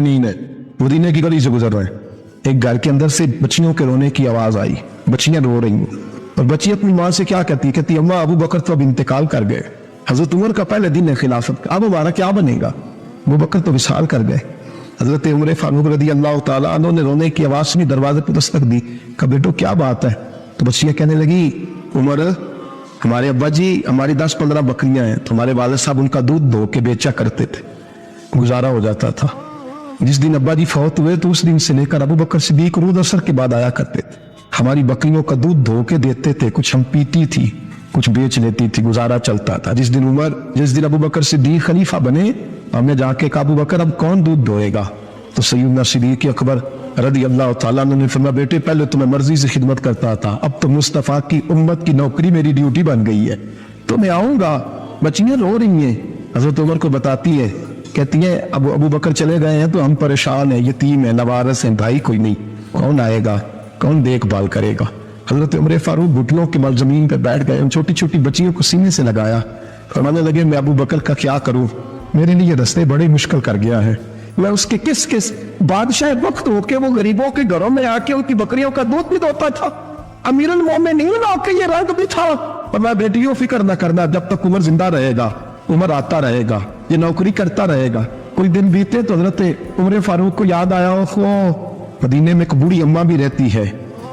नींद है, मदीने की गली से गुजर रहे हैं, एक घर के अंदर से बच्चियों के रोने की आवाज आई। बच्चियां रो रही हैं और बच्ची अपनी माँ से क्या कहती है, कहती अम्मा अबू बकर तो अब इंतकाल कर गए, हजरत उमर का पहले दिन है खिलाफत का, अब हमारा क्या बनेगा, अबू बकर तो विसाल कर गए। हजरत उमर फारूक रदी अल्लाह तआला अन्हु ने रोने की आवाज सुनी, दरवाजे पर दस्तक दी, कहा बेटो क्या बात है। तो बच्चियां कहने लगी उमर हमारे अब्बा जी हमारी 10-15 बकरियां हैं, तो हमारे वालिद साहब उनका दूध धो के बेचा करते थे, गुजारा हो जाता था। जिस दिन अब्बा जी फौत हुए तो उस दिन से लेकर अबू बकर सिद्दीक रूद असर के बाद आया करते थे, हमारी बकरियों का दूध धो के देते थे, कुछ हम पीती थी कुछ बेच लेती थी, गुजारा चलता था। जिस दिन अबू बकर सिद्दीक खलीफा बने, हमने जाके कहा अबू बकर अब कौन दूध धोएगा, तो सैयदना सिद्दीक अकबर रदी अल्लाह तआला अन्हु ने फरमाया बेटे पहले तो मैं मर्जी से खिदमत करता था, अब तो मुस्तफा की उम्मत की नौकरी मेरी ड्यूटी बन गई है, तो मैं आऊंगा। बच्चियां रो रही हैं, हजरत उमर को बताती है, कहती है अब अबू बकर चले गए हैं तो हम परेशान हैं, यतीम है, नवारस है, भाई कोई नहीं, कौन आएगा, कौन देखभाल करेगा। हजरत उमर फारूक घुटनों के बल जमीन पर बैठ गए, उन छोटी छोटी बच्चियों को सीने से लगाया, फरमाने लगे मैं अबू बकर का क्या करूं, मेरे लिए रास्ते बड़े मुश्किल कर गया है, मैं उसके किस किस बादशाह वक्त होके वो गरीबों के घरों में आके उनकी बकरियों का दूध भी धोता था, अमीरुल मोमिनीन आके ये रंग भी था। और मैं बेटियों फिक्र न करना, जब तक उमर जिंदा रहेगा, उमर आता रहेगा, ये नौकरी करता रहेगा। कोई दिन बीते तो हजरत उमर फारूक को याद आया वो मदीने में एक बूढ़ी अम्मा भी रहती है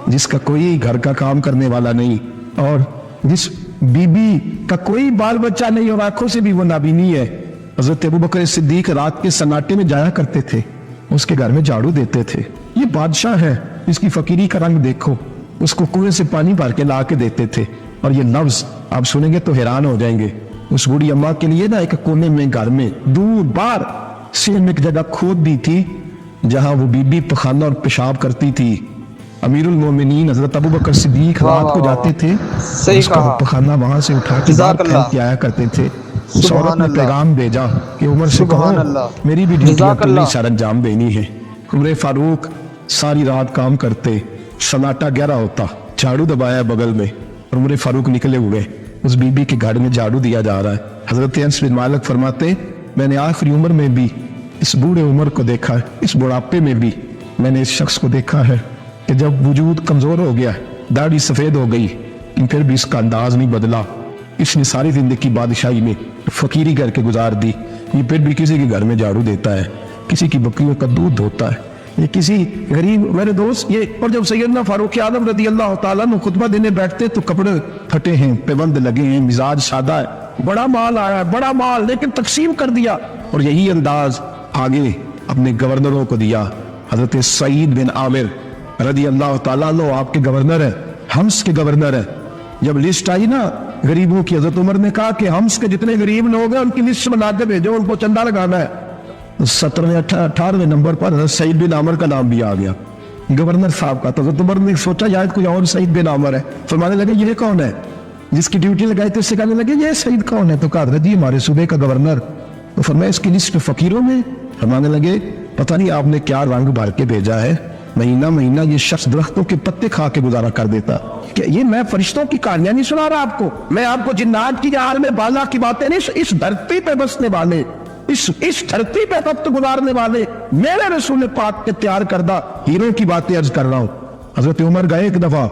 जिसका कोई घर का काम करने वाला नहीं, और जिस बीबी का कोई बाल बच्चा नहीं और आंखों से भी वो नाबीनी है। हजरत अबू बकर सिद्दीक रात के सन्नाटे में जाया करते थे, उसके घर में झाड़ू देते थे। ये बादशाह है, इसकी फकीरी का रंग देखो, उसको कुएं से पानी भर के ला के देते थे। और ये लफ्ज आप सुनेंगे तो हैरान हो जाएंगे। उस बूढ़ी अम्मा के लिए ना एक कोने में घर में दूर बाहर सेल में एक जगह खोद दी थी जहां वो बीबी पखाना और पेशाब करती थी। अमीरुल मोमिनीन हजरत अबू बकर सिद्दीक रात को जाते थे, उसका पखाना वहां से उठा के फेंक आया करते थे। उस औरत ने पैगाम भेजा कि उमर से कहो मेरी भी ड्यूटी सर अंजाम देनी है। उमर फारूक सारी रात काम करते, सन्नाटा गहरा होता, झाड़ू दबाया बगल में और उमर फारूक निकले हुए, उस बीबी के घर में झाड़ू दिया जा रहा है। हजरत अनस बिन मालिक फरमाते मैंने आखिरी उम्र में भी इस बूढ़े उमर को देखा है, इस बुढ़ापे में भी मैंने इस शख्स को देखा है कि जब वजूद कमजोर हो गया, दाढ़ी सफेद हो गई, फिर भी इसका अंदाज नहीं बदला। इसने सारी जिंदगी बादशाही में फकीरी करके गुजार दी, ये फिर भी किसी के घर में झाड़ू देता है, किसी की बकरियों का दूध धोता है, ये किसी गरीब मेरे दोस्त ये। और जब सैयदना फारूक आजम रदी अल्लाह तआला अन्हु खुतबा देने बैठते तो कपड़े फटे हैं, पेबंद लगे हैं, मिजाज सादा है, बड़ा माल आया है, बड़ा माल, लेकिन तकसीम कर दिया। और यही अंदाज आगे अपने गवर्नरों को दिया। हजरत सईद बिन आमिर रदी अल्लाह तआला अन्हु आपके गवर्नर है, हम्स के गवर्नर है। जब लिस्ट आई ना गरीबों की, हजरत उमर ने कहा कि हम्स के जितने गरीब लोग हैं उनकी लिस्ट बना के भेजो, उनको चंदा लगाना है। 17वें 18वें नंबर पर हजरत सईद बिन आमिर का नाम भी आ गया, गवर्नर साहब का। तो हजरत उमर ने सोचा शायद कोई और सईद बिन आमिर है, फरमाने लगे ये कौन है, जिसकी ड्यूटी लगाई तो इससे कहने लगे ये सईद कौन है, तो कहा हजरत जी हमारे सूबे का गवर्नर। तो फरमाया इसकी लिस्ट फकीरों में, फरमाने लगे पता नहीं आपने क्या रंग भर के भेजा है, महीना महीना ये शख्स दरख्तों के पत्ते खा के गुजारा कर देता। क्या ये मैं फरिश्तों की कहानियां नहीं सुना रहा आपको, मैं आपको जिन्नात की जहाल में बाला की बातें नहीं, इस धरती पे बसने वाले, इस धरती पे वक्त गुजारने वाले मेरे रसूल पाक के तैयार करदा हीरो की बातें अर्ज कर रहा हूं। हजरत उमर गए एक दफा,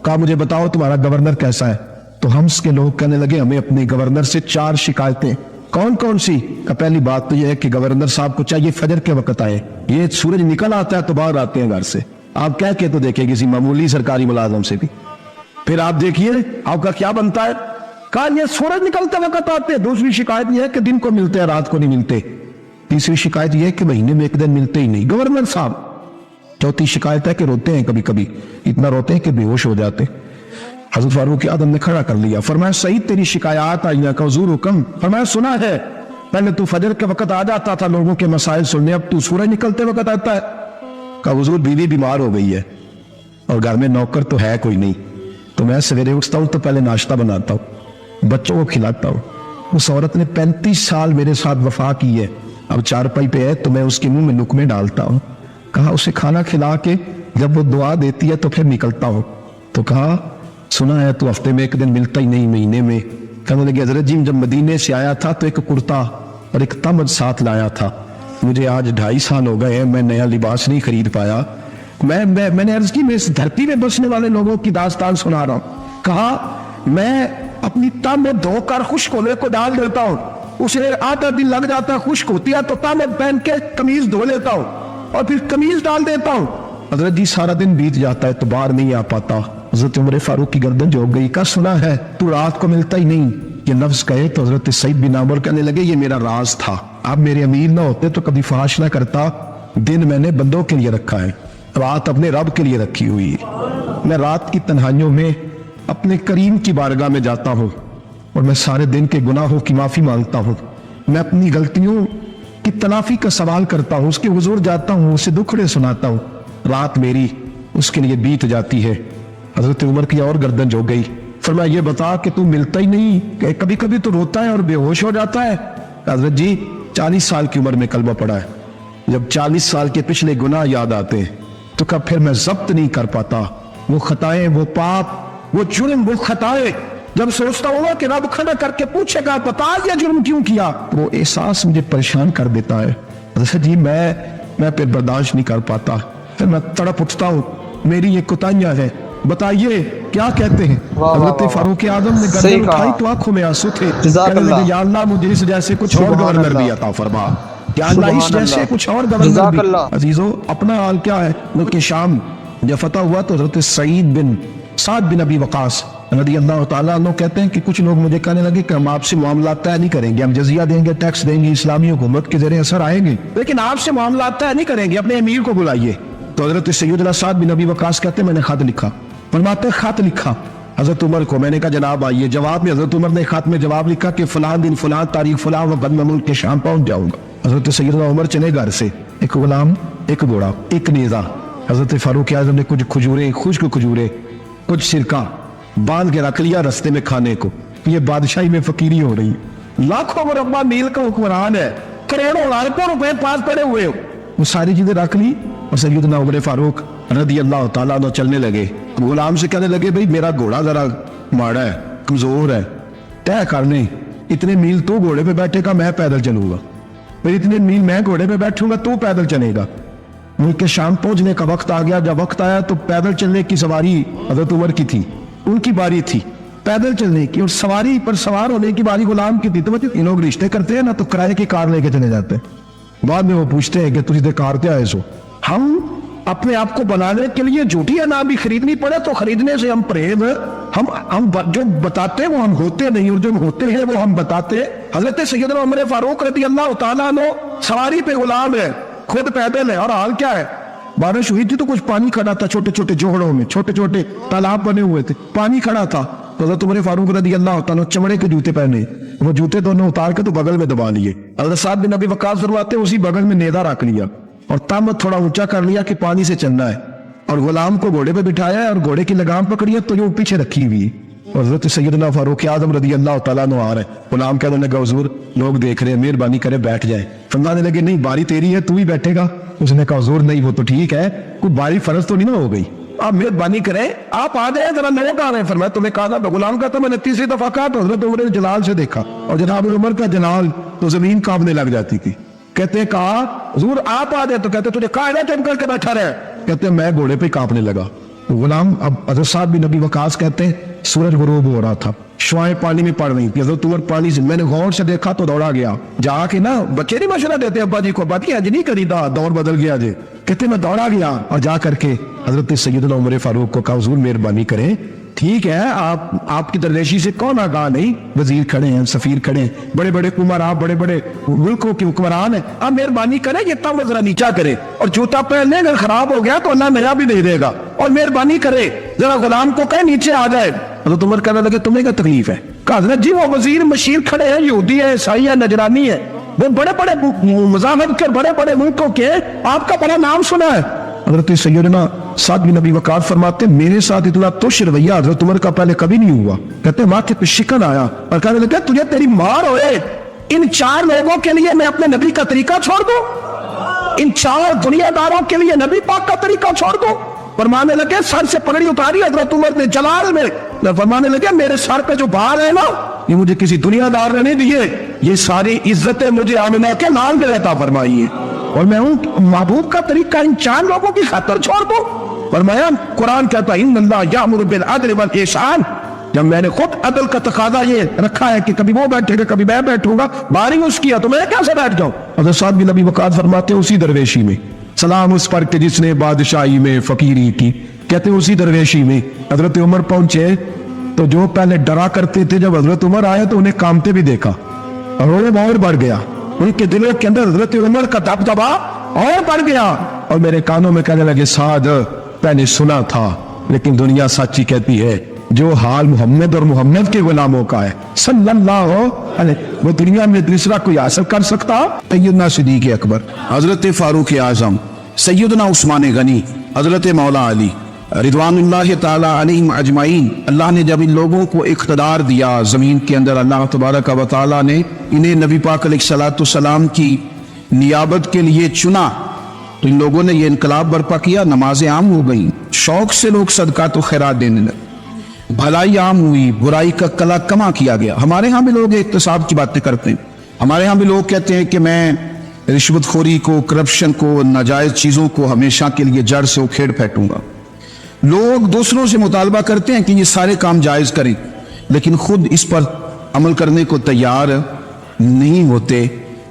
कहा मुझे बताओ तुम्हारा गवर्नर कैसा है। तो हम्स के लोग कहने लगे हमें अपने गवर्नर से 4 शिकायतें। कौन कौन सी? का पहली बात तो यह है कि गवर्नर साहब को चाहिए फजर के वक्त आए, ये सूरज निकल आता है तो बाहर आते हैं घर से, आप कह के तो देखिए किसी मामूली सरकारी मुलाजम से भी, फिर आप देखिए आपका क्या बनता है। कहा ये सूरज निकलते वक्त आते हैं। दूसरी शिकायत यह है कि दिन को मिलते हैं रात को नहीं मिलते। तीसरी शिकायत यह है कि महीने में एक दिन मिलते ही नहीं गवर्नर साहब। चौथी शिकायत है कि रोते हैं, कभी कभी इतना रोते हैं कि बेहोश हो जाते। हजरत फारूक आदम ने खड़ा कर लिया, फरमाया सईद तेरी शिकायत आई का हुजूर हुक्म। फरमाया सुना है, पहले तू फजर के वक्त आ जाता था लोगों के मसाइल सुनने, अब तू सूरज निकलते वक्त आता है। कहा हुजूर बीवी बीमार हो गई है और घर में नौकर तो है कोई नहीं, तो मैं सवेरे उठता हूं तो पहले नाश्ता बनाता हूं, बच्चों को खिलाता हूं। उस औरत ने 35 साल मेरे साथ वफा की है, अब चारपाई पे है तो मैं उसके मुंह में नुकमे डालता हूं। कहा उसे खाना खिला के जब वो दुआ देती है तो फिर निकलता हूं। तो कहा सुना है तू हफ्ते में एक दिन मिलता ही नहीं, महीने में। कहने लगे हजरत जी जब मदीने से आया था तो एक कुर्ता और एक तमद साथ लाया था, मुझे आज 2.5 साल हो गए हैं, मैं नया लिबास नहीं खरीद पाया। मैंने अर्ज की, मैं इस धरती में बसने वाले लोगों की दास्तान सुना रहा हूं। कहा मैं अपनी तामे धोकर खुश्क होने को डाल देता हूं, उसे आधा दिन लग जाता है, खुश्क होती है तो तामे पहन के कमीज धो लेता हूं और फिर कमीज डाल देता हूं। हजरत जी सारा दिन बीत जाता है तो बाहर नहीं आ पाता। हजरत उमर फारूक की गर्दन जो हो गई, का सुना है तू रात को मिलता ही नहीं, ये लफ्ज कहे तो हजरत सईद बिन अमर कहने लगे ये मेरा राज था, आप मेरे अमीर ना होते तो कभी फहाश ना करता। दिन मैंने बंदों के लिए रखा है, रात अपने रब के लिए रखी हुई है। मैं रात की तन्हाइयों में अपने करीम की बारगाह में जाता हूँ और मैं सारे दिन के गुनाहों की माफी मांगता हूँ। मैं अपनी गलतियों की तलाफी का सवाल करता हूँ, उसके हुजूर जाता हूँ, उसे दुखड़े सुनाता हूँ। रात मेरी उसके लिए बीत जाती है। हजरत उमर की और गर्दन झुक गई। फरमाया ये बता कि तू मिलता ही नहीं, कभी कभी तो रोता है और बेहोश हो जाता है। हजरत जी 40 साल की उम्र में कलमा पड़ा है, जब 40 साल के पिछले गुनाह याद आते हैं तो कब फिर मैं जब्त नहीं कर पाता। वो खताएं, वो पाप, वो जुर्म, वो खताएं जब सोचता हूँ कि रब खड़ा करके पूछेगा बता ये जुर्म क्यों किया, वो एहसास मुझे परेशान कर देता है। हजरत जी मैं फिर बर्दाश्त नहीं कर पाता, फिर मैं तड़प उठता हूँ, मेरी ये कोताहियां है, बताइए क्या कहते हैं। हजरत फारूक आजम ने गर्दन उठाई तो आंखों में आंसू थे। कहने लगे या अल्लाह मुझे इस जैसे कुछ और गवर्नर भी अता फरमा, या अल्लाह इस जैसे कुछ और गवर्नर भी। अजीजों अपना हाल क्या है, मुल्क शाम जब फतह हुआ तो हजरत साद बिन अबी वकास रज़ी अल्लाह तआला अन्हु कहते हैं कि कुछ लोग मुझे कहने लगे कि हम आपसे मामला तय नहीं करेंगे, हम जजिया देंगे, टैक्स देंगे, इस्लामी हुकूमत के जरिए असर आएंगे, लेकिन आपसे मामला तय नहीं करेंगे, अपने अमीर को बुलाइए। तो हजरत सैयदना साद बिन अबी वकास कहते हैं मैंने खत लिखा। फरमाते खत लिखा हजरत उमर को, मैंने कहा जनाब आइए। जवाब में हजरत उमर ने खत में जवाब लिखा कि फलां दिन फलां तारीख फलां वक्त मैं मुल्क के शाम पहुंच जाऊंगा। हजरत सैयदना उमर चले घर से, एक गुलाम, एक घोड़ा, एक नेजा। हजरत फारूक आजम ने कुछ खजूरें, खुश्क खजूरें, कुछ सिरका बांध के रख लिया रस्ते में खाने को। ये बादशाही में फकीरी हो रही, लाखों मुरब्बा मील का हुक्मरान है, करोड़ों लाखों रुपए पास पड़े हुए, वो सारी चीजें रख ली और सैयदना उमर फारूक रज़ी अल्लाह तआला अन्हु चलने लगे। गुलाम से कहने लगे भाई मेरा घोड़ा जरा माड़ा है, कमजोर है, तय करने इतने मील तू घोड़े पे बैठेगा, मैं पैदल चलूंगा, फिर इतने मील मैं घोड़े पे बैठूंगा, तू पैदल चलेगा। मुल्क के शाम पहुंचने का वक्त आ गया। जब वक्त आया तो पैदल चलने की सवारी हजरत उमर की थी, उनकी बारी थी पैदल चलने की, और सवारी पर सवार होने की बारी गुलाम की थी। तो ये लोग रिश्ते करते हैं ना तो किराए की कार लेके चले जाते हैं, बाद में वो पूछते हैं कि तुझे कार क्या है। सो हम अपने आप को बनाने के लिए झूठी अनाज भी खरीदनी पड़े तो खरीदने से हम परहेज, हम जो बताते हैं वो हम होते नहीं, और जो होते हैं वो हम बताते हैं। हजरत सैयदना उमर फारूक रज़ी अल्लाह तआला अन्हु सवारी पे गुलाम है, खुद पैदल है, और हाल क्या है, बारिश हुई थी तो कुछ पानी खड़ा था, छोटे छोटे जोहड़ों में छोटे छोटे तालाब बने हुए थे, पानी खड़ा था। तो हजरत उमर फारूक रज़ी अल्लाह तआला अन्हु चमड़े के जूते पहने, वो जूते दोनों उतार के तो बगल में दबा लिए। हजरत साद बिन अबी वक्कास फरमाते उसी बगल में नेदा रख लिया और तामत थोड़ा ऊंचा कर लिया कि पानी से चलना है, और गुलाम को घोड़े पे बिठाया है और घोड़े की लगाम पकड़ी है तो ये पीछे रखी हुई। हजरत सैयदना फारूक आजम रज़ी अल्लाह तआला अन्हु आ रहे, गुलाम कहने लगा हुजूर लोग देख रहे हैं, मेहरबानी करे बैठ जाए। फरमाने लगे नहीं बारी तेरी है, तू ही बैठेगा। उसने कहा हुजूर नहीं वो तो ठीक है, कोई बारी फर्ज तो नहीं ना हो गई, आप मेहरबानी करें आप आ जाए, जरा लोग आ रहे हैं। फरमाया तुम्हें कहा था, गुलाम का था, मैंने तीसरी दफा कहा तो हजरत उमर ने जलाल से देखा, और जनाब उमर का जलाल तो जमीन कांपने लग जाती थी। कहते हैं कहा हुजूर आप आ जाए, तो कहते तुझे कहा है तुम करके बैठा रहे, कहते मैं घोड़े पे कांपने लगा। गुलाम अब हजरत साद बिन अबी वकास कहते हैं सूरज गुरूब हो रहा था, शुआएं पानी में पड़ रही थी, हजरत उमर पानी से, मैंने गौर से देखा तो दौड़ा गया, जाके ना बच्चे नहीं मशवरा देते अब्बा जी को, अब्बा जी आज नहीं खरीदा, दौर बदल गया जे। कहते मैं दौड़ा गया और जा करके हजरत सैयदना उमर फारूक को कहा हुजूर मेहरबानी करें, ठीक है आपकी दरवेशी से कौन आगाह नहीं, वजीर खड़े हैं, सफीर खड़े हैं, बड़े बड़े कुमार, बड़े बड़े मुल्कों के हुक्मरान है, आप मेहरबानी करें ये तम जरा नीचा करे, और जूता पहन ले, अगर खराब हो गया तो अल्लाह मेरा भी नहीं देगा, और मेहरबानी करे जरा गुलाम को कहे नीचे आ जाए। हजरत उमर कहने लगे तुम्हें क्या तकलीफ है। कहा हजरत जी वो वजीर मशीर खड़े हैं, यहूदी है, ईसाई है, नजरानी है, वो बड़े बड़े मज़ाहब के बड़े बड़े मुल्कों के, आपका बड़ा नाम सुना है। हजरत सैयदना साद बिन अबी वकास फरमाते मेरे साथ इतना तुच्छ रवैया हजरत उमर का पहले कभी नहीं हुआ। कहते माथे पे शिकन आया और कहने लगा तुझे तेरी मार होए, इन 4 लोगों के लिए मैं अपने नबी का तरीका छोड़ दूं, इन 4 दुनियादारों के लिए नबी पाक का तरीका छोड़ दूं। फरमाने लगे सर से पगड़ी उतारी हजरत उमर ने जलाल में, फरमाने लगे मेरे सर पे जो बाल है ना ये मुझे किसी दुनियादार ने नहीं दिए, ये सारी इज्जतें मुझे आमिना के नाम पे रहता फरमाई है। और मैं हूं महबूब का तरीका इन 4 लोगों की खातर छोड़ दूं? फरमाया कुरान कहता है इन्नल्लाह यामुरु बिल अदल वल ihsan। जब मैंने खुद अदल का तकाजा ये रखा है कि कभी वो बैठेगा कभी मैं बैठूंगा, बारी उस किया तो मैं कैसे बैठ जाऊं? हज़रत साद बिन अबी वक़ास फरमाते हैं उसी दरवेशी में सलाम उस पर के जिसने बादशाही में फकीरी की, कहते हैं उसी दरवेशी में हजरत उमर पहुंचे तो जो पहले डरा करते थे जब हजरत उमर आए तो उन्हें कामते भी देखा और उन्हें और बढ़ गया, उनके दिलों के अंदर हजरत उमर का दबदबा और बढ़ गया और मेरे कानों में कहने लगे साद मैंने सुना था लेकिन दुनिया सच्ची कहती है जो हाल मोहम्मद और मोहम्मद के गुलामों का है सल्लल्लाहु अलैहि, वो दुनिया में दूसरा कोई हासिल कर सकता? सैयदना सिद्दीक़ अकबर, हजरत फारूक आजम, सैयदना उस्मान गनी, हजरत मौला अली रिदवानुल्लाह ताला अलैहिम अजमाइन। अल्लाह ने जब इन लोगों को इख्तिदार दिया ज़मीन के अंदर, अल्लाह तबारक व तआला ने इन्हें नबी पाक अलैहिस्सलाम की नियाबत के लिए चुना तो इन लोगों ने ये इनकलाब बर्पा किया, नमाजें आम हो गई, शौक से लोग सदका तो खैरात देने लगे, भलाई आम हुई, बुराई का कला कमा किया गया। हमारे यहाँ भी लोग इख्तिसाब की बातें करते हैं, हमारे यहाँ भी लोग कहते हैं कि मैं रिश्वतखोरी को, करप्शन को, नाजायज चीज़ों को हमेशा के लिए जड़ से उखेड़ फेंकूंगा। लोग दूसरों से मुतालबा करते हैं कि ये सारे काम जायज़ करें लेकिन खुद इस पर अमल करने को तैयार नहीं होते।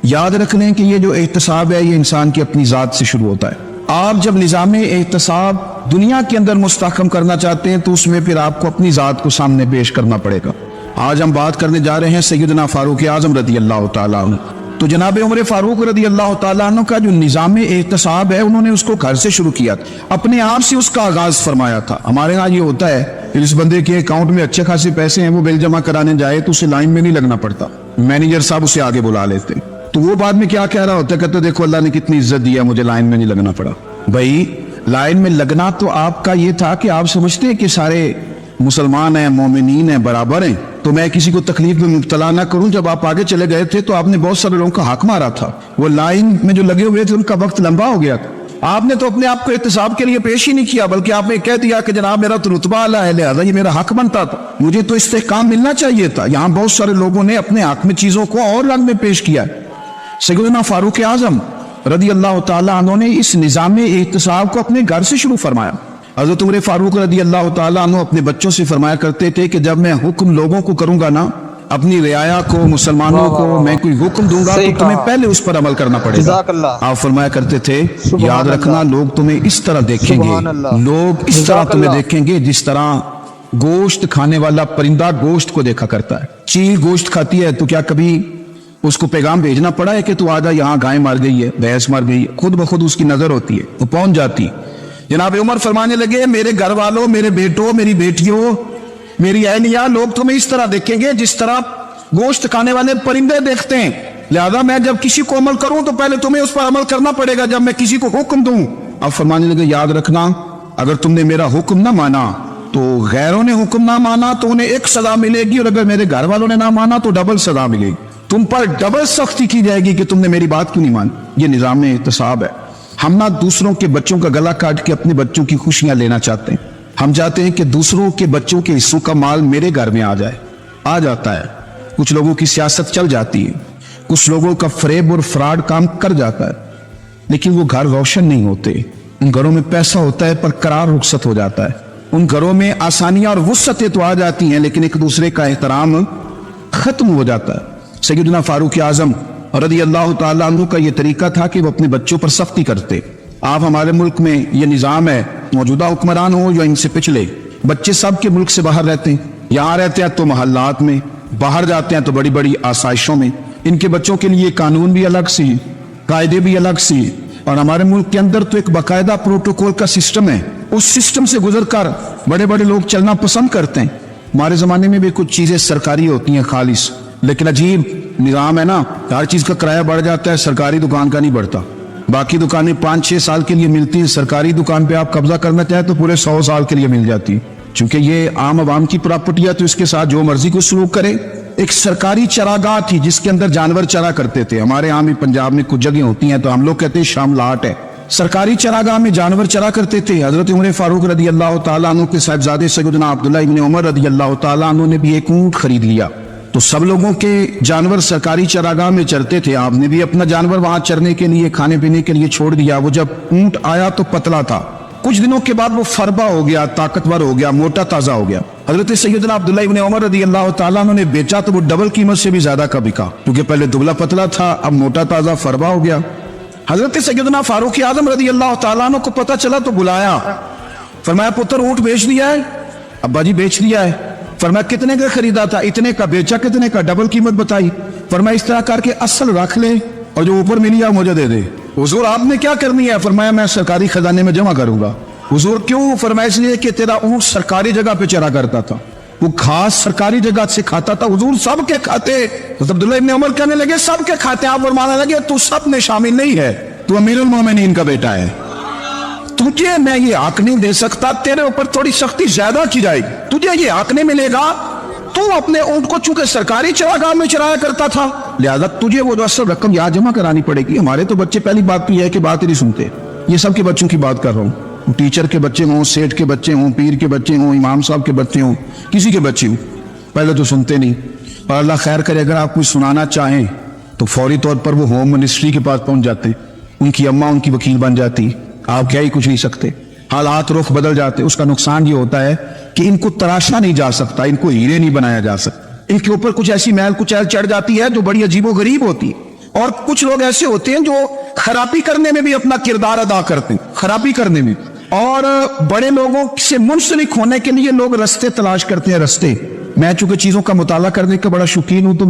याद रख लें कि ये जो एहतसाब है ये इंसान की अपनी ज़ात से शुरू होता है। आप जब निज़ाम एहतसाब दुनिया के अंदर मुस्तहकम करना चाहते हैं तो उसमें फिर आपको अपनी ज़ात को सामने पेश करना पड़ेगा। आज हम बात करने जा रहे हैं सैयदना फारूक आज़म रदी अल्लाह ताला अन्हु। तो जनाब उमर फारूक रदी अल्लाह ताला अन्हु का जो निज़ाम एहतसाब है उन्होंने उसको घर से शुरू किया, अपने आप से उसका आगाज़ फरमाया था। हमारे यहाँ ये होता है कि जिस बंदे के अकाउंट में अच्छे खासे पैसे हैं वो बिल जमा कराने जाए तो उसे लाइन में नहीं लगना पड़ता, मैनेजर साहब उसे आगे बुला लेते, तो वो बाद में क्या कह रहा होता है, कहते देखो अल्लाह ने कितनी इज्जत दी है, मुझे लाइन में नहीं लगना पड़ा। भाई लाइन में लगना तो आपका ये था कि आप समझते हैं कि सारे मुसलमान हैं, मोमिनीन हैं, बराबर हैं, तो मैं किसी को तकलीफ में मुब्तला ना करूं। जब आप आगे चले गए थे तो आपने बहुत सारे लोगों का हक मारा था, वो लाइन में जो लगे हुए थे उनका वक्त लंबा हो गया था। आपने तो अपने आप को एहतसाब के लिए पेश ही नहीं किया बल्कि आपने कह दिया कि जनाब मेरा तो रुतबा आला है, लिहाजा ये मेरा हक बनता था, मुझे तो इस्तेहकाम मिलना चाहिए था। यहाँ बहुत सारे लोगों ने अपने हक में चीजों को और रंग में पेश किया। सैयदना फारूक आजम रदी अल्लाह ताला अन्हु ने इस निज़ाम एहतसाब को अपने घर से शुरू फरमाया। हज़रत उमर फारूक रदी अल्लाह ताला अन्हु अपने बच्चों से फरमाया करते थे कि जब मैं हुक्म लोगों को करूंगा ना, अपनी रियाया को, मुसलमानों को मैं कोई हुक्म दूंगा तो तुम्हें पहले उस पर अमल करना पड़ेगा। आप फरमाया करते थे याद रखना लोग तुम्हें इस तरह देखेंगे, लोग इस तरह तुम्हें देखेंगे जिस तरह गोश्त खाने वाला परिंदा गोश्त को देखा करता है। चील गोश्त खाती है तो क्या कभी उसको पैगाम भेजना पड़ा है कि तू आजा यहाँ गाय मार गई है, भैंस मार गई है? खुद ब खुद उसकी नजर होती है, वो पहुंच जाती। जनाब उमर फरमाने लगे मेरे घर वालों, मेरे बेटों, मेरी बेटियों, मेरी अहलिया, लोग तुम्हें इस तरह देखेंगे जिस तरह गोश्त खाने वाले परिंदे देखते हैं, लिहाजा मैं जब किसी को अमल करूं तो पहले तुम्हें उस पर अमल करना पड़ेगा जब मैं किसी को हुक्म दूं। अब फरमाने लगे याद रखना अगर तुमने मेरा हुक्म ना माना तो गैरों ने हुक्म ना माना तो उन्हें एक सजा मिलेगी और अगर मेरे घर वालों ने ना माना तो डबल सजा मिलेगी, तुम पर डबल सख्ती की जाएगी कि तुमने मेरी बात क्यों नहीं मानी। ये निज़ाम एहतसाब है। हम ना दूसरों के बच्चों का गला काट के अपने बच्चों की खुशियां लेना चाहते हैं, हम चाहते हैं कि दूसरों के बच्चों के हिस्सों का माल मेरे घर में आ जाए, आ जाता है। कुछ लोगों की सियासत चल जाती है, कुछ लोगों का फरेब और फ्रॉड काम कर जाता है, लेकिन वो घर रोशन नहीं होते। उन घरों में पैसा होता है पर करार रुखसत हो जाता है। उन घरों में आसानियां और वुसअतें तो आ जाती हैं लेकिन एक दूसरे का एहतराम खत्म हो जाता है। सैयदना फारूक आजम रज़ी अल्लाह ताला अन्हु का ये तरीका था कि वो अपने बच्चों पर सख्ती करते। आप हमारे मुल्क में ये निज़ाम है, मौजूदा हुक्मरान हो या इनसे पिछले, बच्चे सब के मुल्क से बाहर रहते हैं, यहाँ रहते हैं तो महल्लात में, बाहर जाते हैं तो बड़ी बड़ी आसाइशों में। इनके बच्चों के लिए कानून भी अलग सी, कायदे भी अलग सी, और हमारे मुल्क के अंदर तो एक बाकायदा प्रोटोकॉल का सिस्टम है। उस सिस्टम से गुजर कर बड़े बड़े लोग चलना पसंद करते हैं। हमारे ज़माने में भी कुछ चीज़ें सरकारी होती हैं खालिस, लेकिन अजीब निज़ाम है ना, हर चीज़ का किराया बढ़ जाता है, सरकारी दुकान का नहीं बढ़ता। बाकी दुकानें 5-6 साल के लिए मिलती हैं, सरकारी दुकान पे आप कब्जा करना चाहें तो पूरे 100 साल के लिए मिल जाती। चूंकि ये आम आवाम की प्रॉपर्टी है तो इसके साथ जो मर्जी को सलूक करे। एक सरकारी चरागाह थी जिसके अंदर जानवर चरा करते थे। हमारे यहाँ भी पंजाब में कुछ जगह होती हैं तो हम लोग कहते हैं शामलाट है। सरकारी चरागाह में जानवर चरा करते थे। हजरत उमर फारूक रदी अल्लाह ताला अन्हु के साहिबजादे सैयदना अब्दुल्लाह इब्न उमर रदी अल्लाह ताला अन्हु ने भी एक ऊंट खरीद लिया। تو सब लोगों के जानवर सरकारी चरागाह में चरते थे, आपने भी अपना जानवर वहां चरने के लिए खाने पीने के लिए छोड़ दिया। वो जब ऊंट आया तो पतला था, कुछ दिनों के बाद वो फरबा हो गया, ताकतवर हो गया, मोटा ताजा हो गया। हजरत सैयदना अब्दुल्ला इब्न उमर रदी अल्लाह ताला अन्हु ने बेचा तो वो डबल कीमत से भी ज्यादा का बिका, क्योंकि पहले दुबला पतला था, अब मोटा ताजा फरबा हो गया। हजरत सैयदना फारूक आजम रदी अल्लाह ताला अन्हु को पता चला तो बुलाया, फरमाया पुत्र ऊंट बेच दिया है? अब्बा जी बेच दिया है। फरमाया कितने का खरीदा था? इतने का। बेचा कितने का? डबल कीमत बताई। फरमाया इस तरह करके असल रख ले और जो ऊपर मिली है मुझे दे दे। हुजूर आपने क्या करनी है? फरमाया मैं सरकारी खजाने में जमा करूंगा। हुजूर क्यों? फरमाया इसलिए कि तेरा ऊंट सरकारी जगह पे चरा करता था, वो घास सरकारी जगह से खाता था। हुजूर सब के खाते। तो अब्दुल्ला इब्न उमर कहने लगे सब के खाते। आप फरमाने लगे तू सब में शामिल नहीं है, तू अमीरुल मोमिनीन का बेटा है, तुझे मैं ये हक नहीं दे सकता, तेरे ऊपर थोड़ी सख्ती ज्यादा की जाएगी, तुझे ये हक नहीं मिलेगा। तू अपने ऊंट को चूंकि सरकारी चरागाह में चराया करता था, लिहाजा तुझे वो जो असल रकम याद जमा करानी पड़ेगी। हमारे तो बच्चे पहली बात तो यह है कि बात ही नहीं सुनते। ये सबके बच्चों की बात कर रहा हूँ, टीचर के बच्चे हों, सेठ के बच्चे हों, पीर के बच्चे हों, इमाम साहब के बच्चे हों, किसी के बच्चे हों, पहले तो सुनते नहीं। और अल्लाह खैर करे, अगर आप कुछ सुनाना चाहें तो फौरी तौर पर वो होम मिनिस्ट्री के पास पहुंच जाते, उनकी अम्मा उनकी वकील बन जाती, आप क्या ही कुछ नहीं सकते, हालात रुख बदल जाते। उसका नुकसान ये होता है कि इनको तराशा नहीं जा सकता, इनको हीरे नहीं बनाया जा सकता, इनके ऊपर कुछ ऐसी मैल कुचैल चढ़ जाती है जो बड़ी अजीबो गरीब होती है। और कुछ लोग ऐसे होते हैं जो खराबी करने में भी अपना किरदार अदा करते हैं, खराबी करने में। और बड़े लोगों से मुंसलिक होने के लिए लोग रास्ते तलाश करते हैं, रास्ते। मैं चूंकि चीजों का मुताला करने का बड़ा शौकीन हूं, तो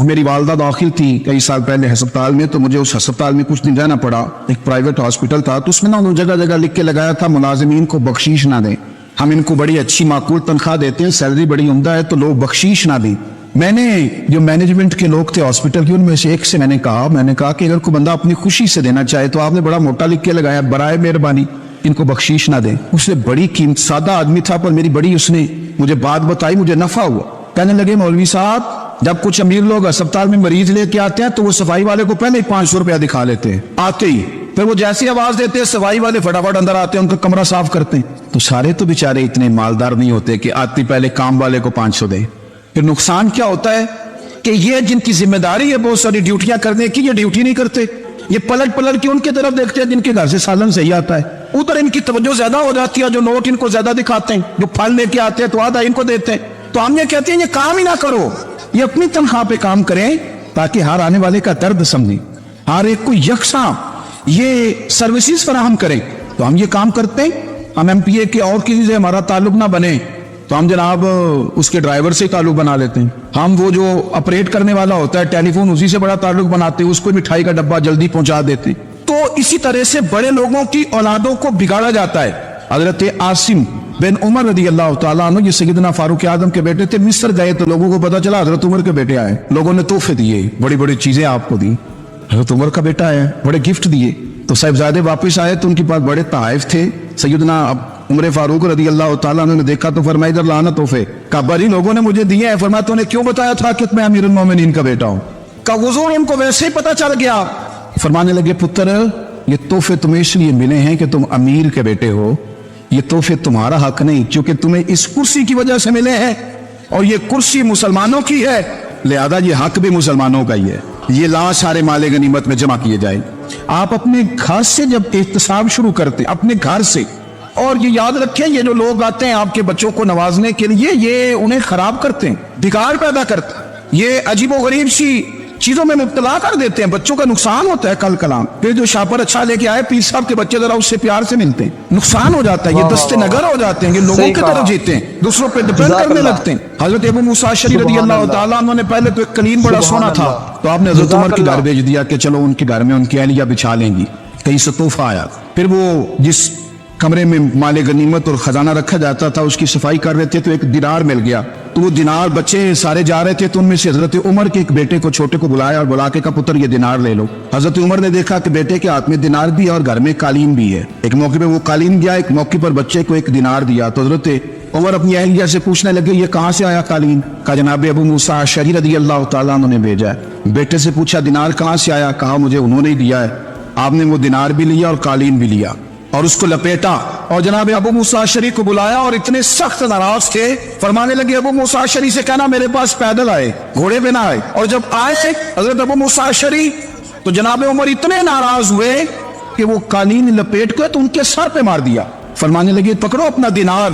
मेरी वालदा दाखिल थी कई साल पहले अस्पताल में, तो मुझे उस अस्पताल में कुछ दिन रहना पड़ा। एक प्राइवेट हॉस्पिटल था, तो उसमें ना उन्होंने जगह जगह लिख के लगाया था मुलाजिमीन को बख्शीश ना दें, हम इनको बड़ी अच्छी माकूल तनख्वाह देते हैं, सैलरी बड़ी उम्दा है, तो लोग बख्शीश ना दें। मैंने जो मैनेजमेंट के लोग थे हॉस्पिटल के, उनमें से एक से मैंने कहा कि अगर कोई बंदा अपनी खुशी से देना चाहे तो आपने बड़ा मोटा लिख के लगाया, बराए मेहरबानी इनको बख्शीश ना दें। उसने बड़ी कीमत, सादा आदमी था पर मेरी बड़ी उसने मुझे बात बताई, मुझे नफा हुआ। कहने लगे मौलवी साहब, जब कुछ अमीर लोग अस्पताल में मरीज लेके आते हैं तो वो सफाई वाले को पहले ही 500 रुपया दिखा लेते हैं आते ही, फिर वो जैसी आवाज देते हैं सफाई वाले फटाफट अंदर आते हैं, उनका कमरा साफ करते हैं। तो सारे तो बेचारे इतने मालदार नहीं होते कि आती पहले काम वाले को 500 दे। फिर नुकसान क्या होता है कि ये जिनकी जिम्मेदारी है बहुत सारी ड्यूटियां करने की, ये ड्यूटी नहीं करते, ये पलट पलट के उनकी तरफ देखते हैं जिनके घर से सालन सही आता है, उधर इनकी तवज्जो ज्यादा हो जाती है, जो नोट इनको ज्यादा दिखाते हैं, जो फल लेके आते हैं तो आधा इनको देते हैं। तो हम ये कहते हैं ये काम ही ना करो, ये अपनी तनख्वाह पे काम करें ताकि हर आने वाले का दर्द समझें, हर एक को यकसा ये सर्विसेज फराहम करें। तो हम ये काम करते हैं। हम एमपीए के और किसी से हमारा ताल्लुक ना बने तो हम जनाब उसके ड्राइवर से ताल्लुक बना लेते हैं। हम वो जो ऑपरेट करने वाला होता है टेलीफोन, उसी से बड़ा ताल्लुक बनाते हैं, उसको मिठाई का डब्बा जल्दी पहुंचा देते हैं। तो इसी तरह से बड़े लोगों की औलादों को बिगाड़ा जाता है। हजरत आसिम बिन उमर रदी अल्लाह ताला अन्हु, ये सैयदना फारूक आजम के बेटे थे, मिस्र गए तो लोगों को पता चला हजरत उमर के बेटे आए, लोगों ने तोहफे दिए, बड़ी बड़ी चीजें आपको दी, हजरत उमर का बेटा है, बड़े गिफ्ट दिए। तो साहिबजादे वापस आए तो उनके पास बड़े तहफ थे। सैयदना उमर फारूक रदी अल्लाह ताला अन्हु ने देखा तो फरमाया इधर लाना तोहफे। कहा बड़ी लोगों ने मुझे दिए हैं। फरमाया तूने क्यों बताया था कि मैं अमीरुल मोमिनीन का बेटा हूं? कहा हुजूर उनको वैसे ही पता चल गया। फरमाने लगे पुत्र, ये तोहफे तुम्हें इसलिए मिले हैं कि तुम अमीर के बेटे हो, ये तोहफे तुम्हारा हक नहीं, क्योंकि तुम्हें इस कुर्सी की वजह से मिले हैं और ये कुर्सी मुसलमानों की है, लिहाजा ये हक भी मुसलमानों का ही है। ये ला सारे माले गनीमत में जमा किए जाए। आप अपने घर से जब एहतसाब शुरू करते हैं, अपने घर से, और ये याद रखें ये जो लोग आते हैं आपके बच्चों को नवाजने के लिए, ये उन्हें खराब करते हैं, बिगाड़ पैदा करते हैं, ये अजीबो गरीब सी चीजों में मुब्तला कर देते हैं, बच्चों का नुकसान होता है कल कलाम। फिर जो शापर अच्छा लेके आए पीर साहब के बच्चे जरा उससे प्यार से मिलते हैं, नुकसान हो जाता है, ये दस्ते नगर हो जाते हैं, ये लोगों की तरफ जीते हैं, दूसरों पे डिपेंड करने लगते हैं। हजरत अबू मूसा अशअरी रज़ी अल्लाह ताला अन्हु ने पहले तो एक कलीन बड़ा सोना था, तो आपने हजरत उमर के घर भेज दिया कि चलो उनके घर में उनकी अहलिया बिछा लेंगी, कहीं से तोहफा आया। फिर वो जिस कमरे में माले गनीमत और खजाना रखा जाता था उसकी सफाई कर रहे थे तो एक दिनार मिल गया, तो वो दिनार बच्चे सारे जा रहे थे, तो उनमें से हजरत उमर के एक बेटे को, छोटे को बुलाया और बुला के कहा पुत्र ये दिनार ले लो। हजरत उमर ने देखा कि बेटे के हाथ में दिनार भी है और घर में कालीन भी है। एक मौके पे वो कालीन दिया, एक मौके पर बच्चे को एक दिनार दिया। तो हजरत उमर अपनी अहलिया से पूछने लगे ये कहाँ से आया कालीन? कहा जनाब अबू मूसा अशअरी रज़ी अल्लाह ताला अन्हु ने भेजा है। बेटे से पूछा दिनार कहाँ से आया? कहा मुझे उन्होंने ही दिया है। आपने वो दिनार भी लिया और कालीन भी लिया। और उसको लपेटा और जनाब अबू मूसा अशरी को बुलाया और इतने सख्त नाराज थे, फरमाने लगे अबू मूसा अशरी से कहना मेरे पास पैदल आए, घोड़े पे ना आए। और जब आए थे हजरत अबू मूसा अशरी तो जनाब उमर इतने नाराज हुए कि वो कालीन लपेट को तो उनके सर पे मार दिया। फरमाने लगे पकड़ो अपना दिनार,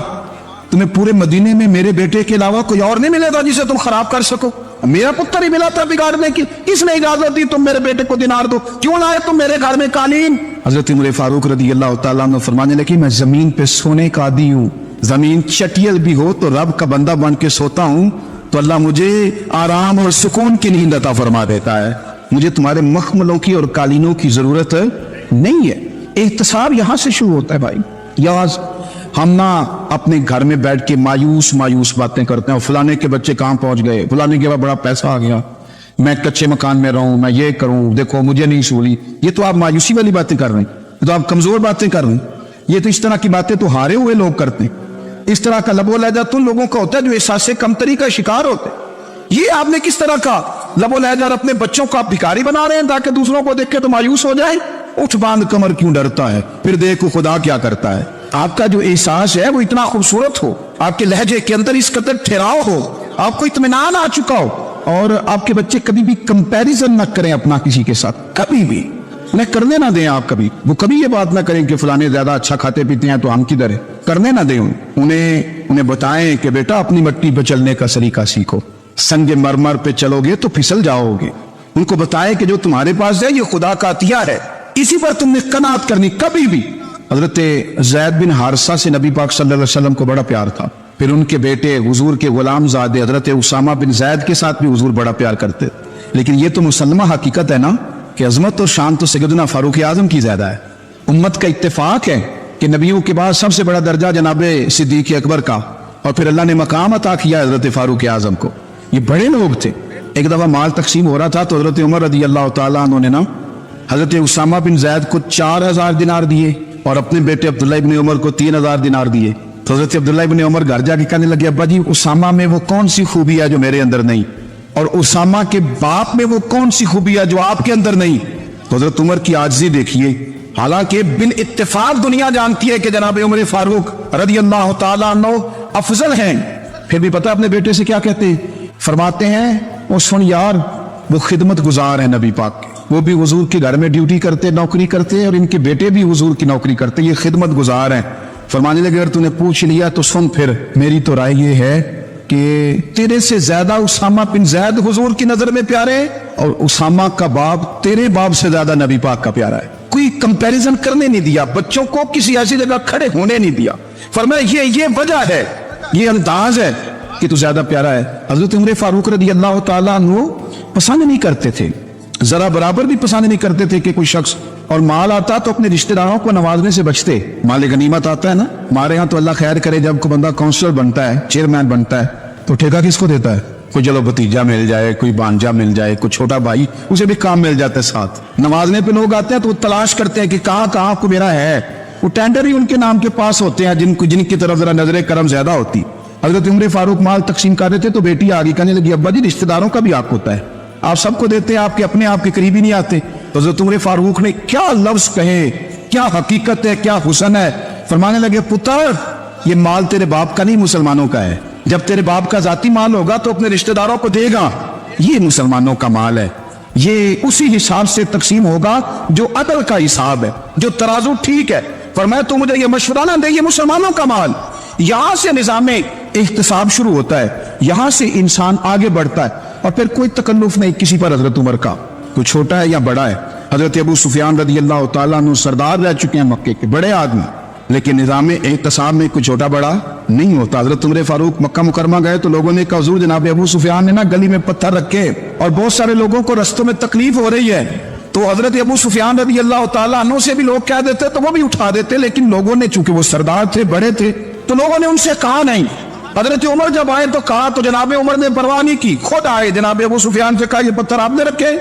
तुम्हें पूरे मदीने में मेरे बेटे के अलावा कोई और नहीं मिलेगा जिसे तुम खराब कर सको। मेरा पुत्र ही मिला था बिगाड़ने की, किसने इजाजत दी तुम मेरे बेटे को दिनार दो, क्यों लाए तुम मेरे घर में कालीन। हजरत उमर फारूक रदी अल्लाह तआला अन्हु फरमाने लगे मैं जमीन पे सोने का आदी हूँ, जमीन चटियल भी हो तो रब का बंदा बन के सोता हूँ तो अल्लाह मुझे आराम और सुकून की नींद अता फरमा देता है, मुझे तुम्हारे मखमलों की और कालीनों की जरूरत नहीं है। एहतसाब यहाँ से शुरू होता है भाई। याज हम ना अपने घर में बैठ के मायूस मायूस बातें करते हैं, और फलाने के बच्चे कहाँ पहुंच गए, फलाने के बाद बड़ा पैसा आ गया, मैं कच्चे मकान में रहूं, मैं ये करूं, देखो मुझे नहीं सूली। ये तो आप मायूसी वाली बातें कर रहे हैं, ये तो आप कमजोर बातें कर रहे हैं। ये तो इस तरह की बातें तो हारे हुए लोग करते हैं। इस तरह का लबो लहजा तो लोगों का होता है जो एहसास कमतरी का शिकार होते हैं। ये आपने किस तरह का लबो लहजा, अपने बच्चों को आप भिखारी बना रहे हैं ताकि दूसरों को देख के तो मायूस हो जाए। उठ बांध कमर क्यों डरता है, फिर देखो खुदा क्या करता है। आपका जो एहसास है वो इतना खूबसूरत हो, आपके लहजे के अंदर इस कदर ठहराव हो, आपको इत्मीनान आ चुका हो, और आपके बच्चे कभी भी कंपैरिजन न करें अपना किसी के साथ, कभी भी उन्हें करने ना दें। आप कभी वो कभी ये बात ना करें कि फलाने ज्यादा अच्छा खाते पीते हैं तो हम किधर है, करने ना दें। उन्हें बताएं कि बेटा अपनी मट्टी पे चलने का सलीका सीखो, संगे मरमर पे चलोगे तो फिसल जाओगे। उनको बताएं कि जो तुम्हारे पास है ये खुदा का अतिया है, इसी पर तुमने कनात करनी कभी भी। हजरत ज़ैद बिन हारिसा से नबी पाक सल्लल्लाहु अलैहि वसल्लम को बड़ा प्यार था, फिर उनके बेटे हुजूर के गुलाम ज़ादे हजरत उसामा बिन ज़ैद के साथ भी हुजूर बड़ा प्यार करते। लेकिन ये तो मुसलमा हकीकत है ना कि अजमत और शान तो सैयदना फारूक आजम की ज्यादा है। उम्मत का इत्तेफाक है कि नबियों के बाद सबसे बड़ा दर्जा जनाबे सिद्दीक अकबर का, और फिर अल्लाह ने मकाम अता किया हजरत फारूक आजम को। ये बड़े लोग थे। एक दफा माल तकसीम हो रहा था तो हजरत उमर रदी अल्लाह तआला अन्हु ने ना हजरत उसामा बिन ज़ैद को 4000 दिनार दिए और अपने बेटे अब्दुल्ला इब्न उमर को 3000 दिनार दिए। तो हजरत अब्दुल्ला इब्न उमर घर जाके कहने लगे अब्बा जी उसामा में वो कौन सी खूबी है जो मेरे अंदर नहीं, और उसामा के बाप में वो कौन सी खूबी है जो आपके अंदर नहीं। तो हजरत उमर की आजिज़ी देखिए, हालांकि बिन इत्तेफाक दुनिया जानती है कि जनाब उमर फारूक रदी अल्लाह तआला अन्हु अफजल हैं, फिर भी पता अपने बेटे से क्या कहते हैं, फरमाते हैं वो सुन यार वो खिदमत गुजार है नबी पाक के, वो भी हुजूर के घर में ड्यूटी करते नौकरी करते, और इनके बेटे भी हुजूर की नौकरी करते, ये खिदमत गुजार हैं। फरमाने लगे अगर तूने पूछ लिया तो सुन, फिर मेरी तो राय ये है कि तेरे से ज्यादा उसामा बिन ज़ैद हुजूर की नजर में प्यारे, और उसामा का बाप तेरे बाप से ज्यादा नबी पाक का प्यारा है। कोई कंपैरिजन करने नहीं दिया, बच्चों को किसी ऐसी जगह खड़े होने नहीं दिया। फरमाया ये वजह है, ये अंदाज है कि तू ज्यादा प्यारा है। हजरत उमर फारूक रदी अल्लाह तआला अन्हु पसंद नहीं करते थे, जरा बराबर भी पसंद नहीं करते थे कि कोई शख्स और माल आता तो अपने रिश्तेदारों को नवाजने से बचते। माल गनीमत आता है ना, हमारे यहाँ तो अल्लाह खैर करे जब कोई बंदा काउंसलर बनता है, चेयरमैन बनता है, तो ठेका किसको देता है, कोई चलो भतीजा मिल जाए, कोई भांजा मिल जाए, कोई छोटा भाई, उसे भी काम मिल जाता है साथ। नवाजने पे लोग आते हैं तो वो तलाश करते हैं कि कहाँ को मेरा है, वो टेंडर ही उनके नाम के पास होते हैं जिनकी तरफ जरा नजर करम ज्यादा होती। हजरत उमर फारूक माल तकसीम कर रहे थे तो बेटी आगे कहने लगी अब्बा जी रिश्तेदारों का भी हक होता है, आप सबको देते हैं, आपके अपने आपके करीबी नहीं आते। तो हजरत उमर फारूक ने क्या लफ्ज कहे, क्या हकीकत है, क्या हुस्न है। फरमाने लगे पुत्र ये माल तेरे बाप का नहीं मुसलमानों का है, जब तेरे बाप का जाती माल होगा तो अपने रिश्तेदारों को देगा, ये मुसलमानों का माल है, ये उसी हिसाब से तकसीम होगा जो अदल का हिसाब है, जो तराजू ठीक है। फरमाया तू मुझे ये मशवरा ना दे, ये मुसलमानों का माल। यहां से निजाम इख्तिसाब शुरू होता है, यहां से इंसान आगे बढ़ता है, और फिर कोई तकल्लुफ नहीं किसी पर हजरत उमर का, कोई छोटा है या बड़ा है। हजरत अबू सुफियान रदी अल्लाह तआला अन्हु सरदार रह चुके हैं मक्के के, बड़े आदमी, लेकिन निजाम एहतसाब में कोई छोटा बड़ा नहीं होता। हजरत उमर फारूक मक्का मुकरमा गए तो लोगों ने कहा हुजूर जनाब अबू सुफियान ने ना गली में पत्थर रखे और बहुत सारे लोगों को रस्तों में तकलीफ हो रही है। तो हजरत अबू सुफियान रदी अल्लाह तआला अन्हु से भी लोग कह देते तो वो भी उठा देते, लेकिन लोगों ने चूंकि वो सरदार थे, बड़े थे, तो लोगों ने उनसे कहा नहीं। हजरत उमर जब आए तो कहा, तो जनाब उमर ने परवाह नहीं की, खुद आए, जनाब अबू सुफियान से कहा ये पत्थर आपने रखे?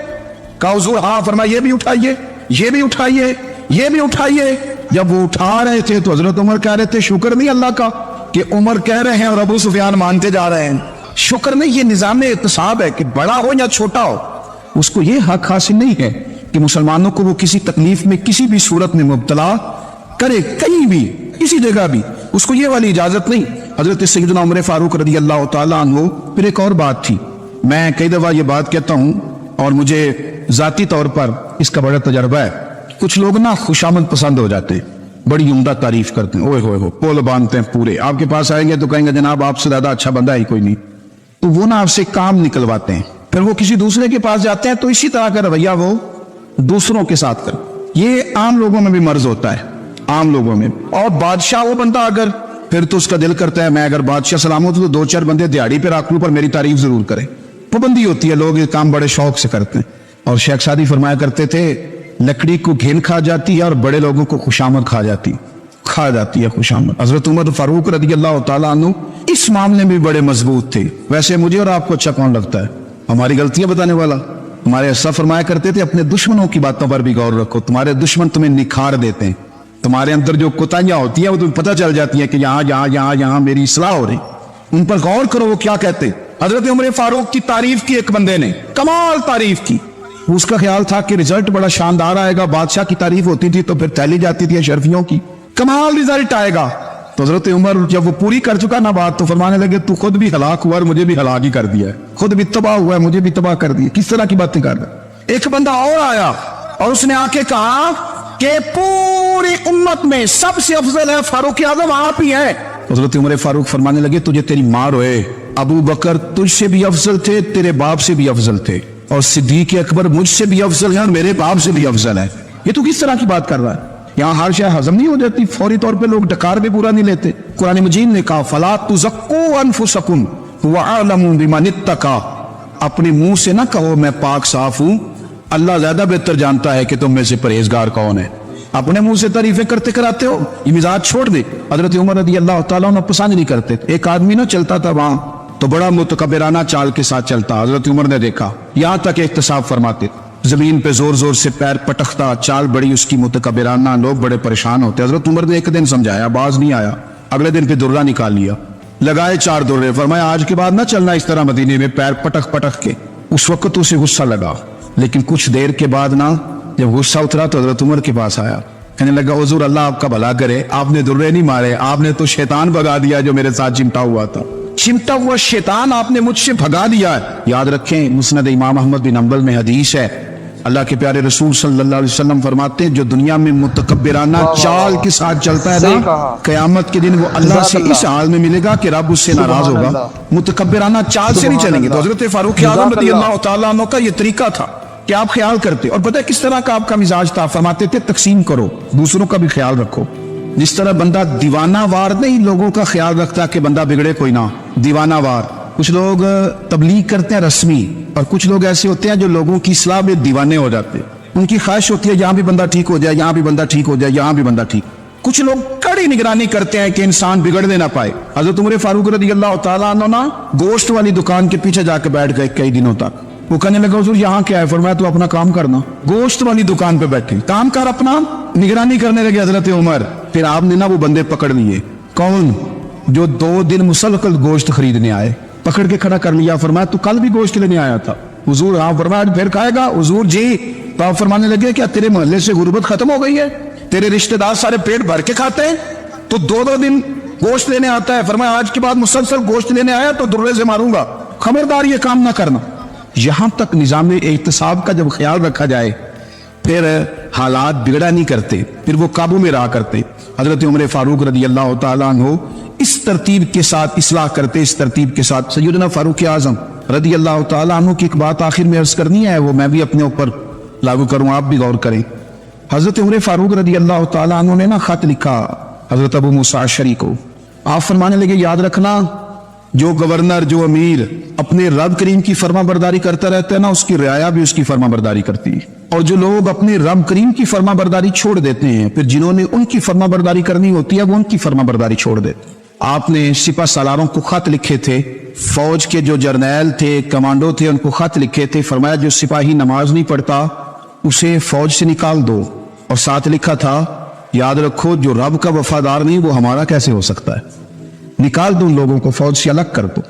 कहा हुजूर हाँ। फरमाया ये भी उठाइए, ये भी उठाइए, ये भी उठाइए। जब वो उठा रहे थे तो हजरत उमर कह रहे थे शुक्र नहीं अल्लाह का कि उमर कह रहे हैं और अबू सुफियान मानते जा रहे हैं। शुक्र नहीं, ये निजाम इत्तिसाब है कि बड़ा हो या छोटा हो, उसको ये हक हासिल नहीं है कि मुसलमानों को वो किसी तकलीफ में किसी भी सूरत में मुब्तला करे कहीं भी किसी जगह भी, उसको ये वाली इजाजत नहीं। हजरत सैयदना उमर फारूक रज़ी अल्लाह तआला अन्हु। फिर एक और बात थी, मैं कई दफा ये बात कहता हूँ और मुझे जाती तौर पर इसका बड़ा तजर्बा है। कुछ लोग ना खुशामद पसंद हो जाते हैं, बड़ी उम्दा तारीफ करते हैं, ओए होए हो, पोल बांधते हैं पूरे, आपके पास आएंगे तो कहेंगे जनाब आपसे ज्यादा अच्छा बंदा ही कोई नहीं, तो वो ना आपसे काम निकलवाते हैं। फिर वो किसी दूसरे के पास जाते हैं तो इसी तरह का रवैया वो दूसरों के साथ कर। ये आम लोगों में भी मर्ज होता है, आम लोगों में। और बादशाह वो बंदा अगर, फिर तो उसका दिल करता है मैं अगर बादशाह सलामत तो 2-4 बंदे दिहाड़ी पे रख लूं पर मेरी तारीफ जरूर करें। पाबंदी होती है, लोग ये काम बड़े शौक से करते हैं। और शेख सादी फरमाया करते थे, लकड़ी को घिन खा जाती है और बड़े लोगों को खुशामद खा जाती है खुशामद। हजरत उमर फारूक रज़ी अल्लाह तआला अन्हु इस मामले में भी बड़े मजबूत थे। वैसे मुझे और आपको अच्छा कौन लगता है? हमारी गलतियां बताने वाला। हमारे ऐसा फरमाया करते थे, अपने दुश्मनों की बातों पर भी गौर रखो, तुम्हारे दुश्मन तुम्हें निखार देते हैं। तुम्हारे अंदर जो कोताहियां होती है वो तुम्हें पता चल जाती है कि यहाँ मेरी इस्लाह हो रही, उन पर गौर करो वो क्या कहते। हजरत उमर फारूक की तारीफ की एक बंदे ने, कमाल तारीफ की। उसका ख्याल था कि रिजल्ट बड़ा शानदार आएगा। बादशाह की तारीफ होती थी तो फिर तैली जाती थी शर्फियों की, कमाल रिजल्ट आएगा। तो हजरत उमर जब वो पूरी कर चुका ना बात, तो फरमाने लगे तू खुद भी हलाक हुआ और मुझे भी हलाक ही कर दिया है, खुद भी तबाह हुआ है मुझे भी तबाह कर दिया। किस तरह की बातें कर रहे। एक बंदा और आया और उसने आके कहा कि पूरी उम्मत में सबसे अफजल है फारूक आजम आप ही है। हजरत उमर फारूक फरमाने लगे तुझे तेरी माँ रोए, अबू बकर तुझसे भी अफजल थे, तेरे बाप से भी अफजल थे, और सिद्दीक अकबर मुझसे भी अफजल है और मेरे बाप से भी अफजल है। ये तो किस तरह की बात कर रहा है? यहाँ हर शय हजम नहीं हो जाती, फौरी तौर पे लोग डकार भी पूरा नहीं लेते। कुरान मजीद ने कहा फला तुज़क्कू अनफुसकुम व अअलमु बिमन इत्तका, अपने मुंह से ना कहो मैं पाक साफ हूं, अल्लाह ज्यादा बेहतर जानता है कि तुम में से परहेजगार कौन है। अपने मुंह से तारीफें करते कराते हो, ये मिजाज छोड़ दे। हजरत उमर रज़ी अल्लाह तआला अन्हु पसंद नहीं करते। एक आदमी ना चलता था वहां, तो बड़ा मुतकब्बिराना चाल के साथ चलता। हजरत उमर ने देखा, यहां तक एहतसाब फरमाते, जमीन पे जोर जोर से पैर पटकता, चाल बड़ी उसकी मुतकब्बिराना, लोग बड़े परेशान होते। हजरत उमर ने एक दिन समझाया, बाज नहीं आया। अगले दिन पे दुर्रा निकाल लिया, लगाए 4 दुर्रे, फरमाया आज के बाद ना चलना इस तरह मदीने में पैर पटक पटक के। उस वक्त उसे गुस्सा लगा, लेकिन कुछ देर के बाद ना जब गुस्सा उतरा तो हजरत उमर के पास आया, कहने लगा हुजूर अल्लाह आपका भला करे, आपने दुर्रे नहीं मारे, आपने तो शैतान भगा दिया जो मेरे साथ चिमटा हुआ था। चिमटा हुआ शैतान आपने मुझसे भगा दिया है। याद रखें, मुस्नद इमाम अहमद बिन हंबल में हदीस है, अल्लाह के प्यारे रसूल सल्लल्लाहु अलैहि वसल्लम फरमाते हैं जो दुनिया में मुतकब्बिराना चाल के साथ चलता है ना, कयामत के दिन वो अल्लाह से इस हाल में मिलेगा कि रब उससे नाराज होगा। मुतकब्बिराना चाल से नहीं चलेंगे। तो हजरत फारूक आज़म रज़ी अल्लाह तआला अन्हु का ये तरीका था कि आप ख्याल करते। और पता है किस तरह का आपका मिजाज था? फरमाते थे तकसीम करो, दूसरों का भी ख्याल रखो। जिस तरह बंदा दीवाना वार नहीं लोगों का ख्याल रखता कि बंदा बिगड़े कोई ना, दीवाना वार। कुछ लोग तबलीग करते हैं रस्मी, और कुछ लोग ऐसे होते हैं जो लोगों की इस्लाह में दीवाने हो जाते हैं। उनकी ख्वाहिश होती है यहाँ भी बंदा ठीक हो जाए, यहाँ भी बंदा ठीक हो जाए, यहाँ भी बंदा ठीक। कुछ लोग कड़ी निगरानी करते हैं कि इंसान बिगड़ने ना पाए। हजरत उमर फारूक रज़ी अल्लाह तआला अन्हु ना गोश्त वाली दुकान के पीछे जाके बैठ गए कई दिनों तक। वो कहने लगा हुजूर यहाँ क्या है? फरमाया तू अपना काम करना। गोश्त वाली दुकान पे बैठे, काम कर अपना, निगरानी करने लगे हजरत उमर। फिर आपने ना वो बंदे पकड़ लिए, कौन? जो 2 दिन मुसलसल गोश्त खरीदने आए, पकड़ के खड़ा कर लिया। फरमाया तू कल भी गोश्त लेने आया था? हुजूर हाँ। फरमाया फिर खाएगा? हुजूर जी। तो आप फरमाने लगे क्या तेरे मोहल्ले से गुर्बत खत्म हो गई है? तेरे रिश्तेदार सारे पेट भर के खाते हैं, तो 2-2 दिन गोश्त लेने आता है। फरमाया आज के बाद मुसलसल गोश्त लेने आया तो दुर्रे से मारूंगा, खबरदार ये काम ना करना। यहां तक निजाम एहतसाब का जब ख्याल रखा जाए फिर हालात बिगड़ा नहीं करते, फिर वो काबू में रहा करते। हजरत उमर फारूक रज़ी अल्लाह तआला अन्हु इस तरतीब के साथ इस्लाह करते, इस तरतीब के साथ। सैयदना फारूक आज़म रज़ी अल्लाह तआला अन्हु की एक बात आखिर में अर्ज करनी है, वो मैं भी अपने ऊपर लागू करूं, आप भी गौर करें। हजरत उमर फारूक रज़ी अल्लाह तआला अन्हु ने ना खत लिखा हजरत अबू मूसा अशअरी को। आप फरमाने लगे याद रखना, जो गवर्नर, जो अमीर अपने रब करीम की फर्मा बरदारी करता रहता है ना, उसकी रियाया भी उसकी फर्मा बरदारी करती है। और जो लोग अपने रब करीम की फर्मा बरदारी छोड़ देते हैं, फिर जिन्होंने उनकी फर्मा बरदारी करनी होती है वो उनकी फर्मा बरदारी छोड़ देते। आपने सिपा सालारों को खत लिखे थे, फौज के जो जर्नैल थे, कमांडो थे, उनको खत लिखे थे। फरमाया जो सिपाही नमाज नहीं पढ़ता उसे फौज से निकाल दो। और साथ लिखा था याद रखो जो रब का वफादार नहीं वो हमारा कैसे हो सकता है, निकाल दो उन लोगों को, फौज से अलग कर दो।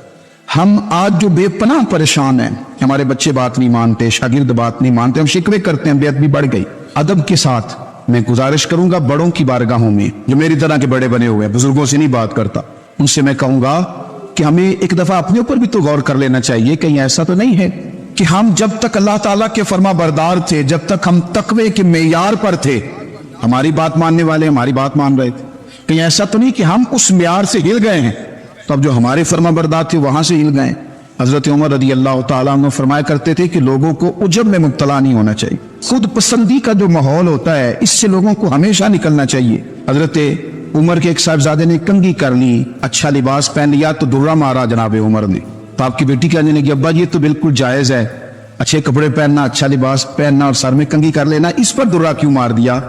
हम आज जो बेपनाह परेशान हैं, हमारे बच्चे बात नहीं मानते, शागिर्द बात नहीं मानते, हम शिकवे करते हैं, बेअदबी बढ़ गई। अदब के साथ میں गुजारिश करूंगा बड़ों की बारगाहों में, जो मेरी तरह के बड़े बने हुए हैं, बुजुर्गों से नहीं बात करता, उनसे मैं कहूंगा कि हमें एक दफा अपने ऊपर भी तो गौर कर लेना चाहिए। कहीं ऐसा तो नहीं है कि हम जब तक अल्लाह ताला के फर्मा बरदार थे, जब तक हम तकवे के मेयार पर थे, हमारी बात मानने वाले हमारी बात मान रहे थे, कहीं ऐसा तो नहीं कि हम उस मेयार से हिल गए हैं, तब जो हमारे फर्मा बरदार थे वहां से हिल गए। हजरत उमर रदी अल्लाह ताला अन्हु फरमाया करते थे कि लोगों को उजब में मुब्तला नहीं होना चाहिए। खुद पसंदी का जो माहौल होता है, इससे लोगों को हमेशा निकलना चाहिए। हजरत उमर के एक साहबजादे ने कंघी कर ली, अच्छा लिबास पहन लिया तो दुर्रा मारा जनाब उमर ने। तो आपकी बेटी कहने लगी, अब्बा ये तो बिल्कुल जायज है, अच्छे कपड़े पहनना, अच्छा लिबास पहनना और सर में कंघी कर लेना, इस पर दुर्रा क्यों मार दिया?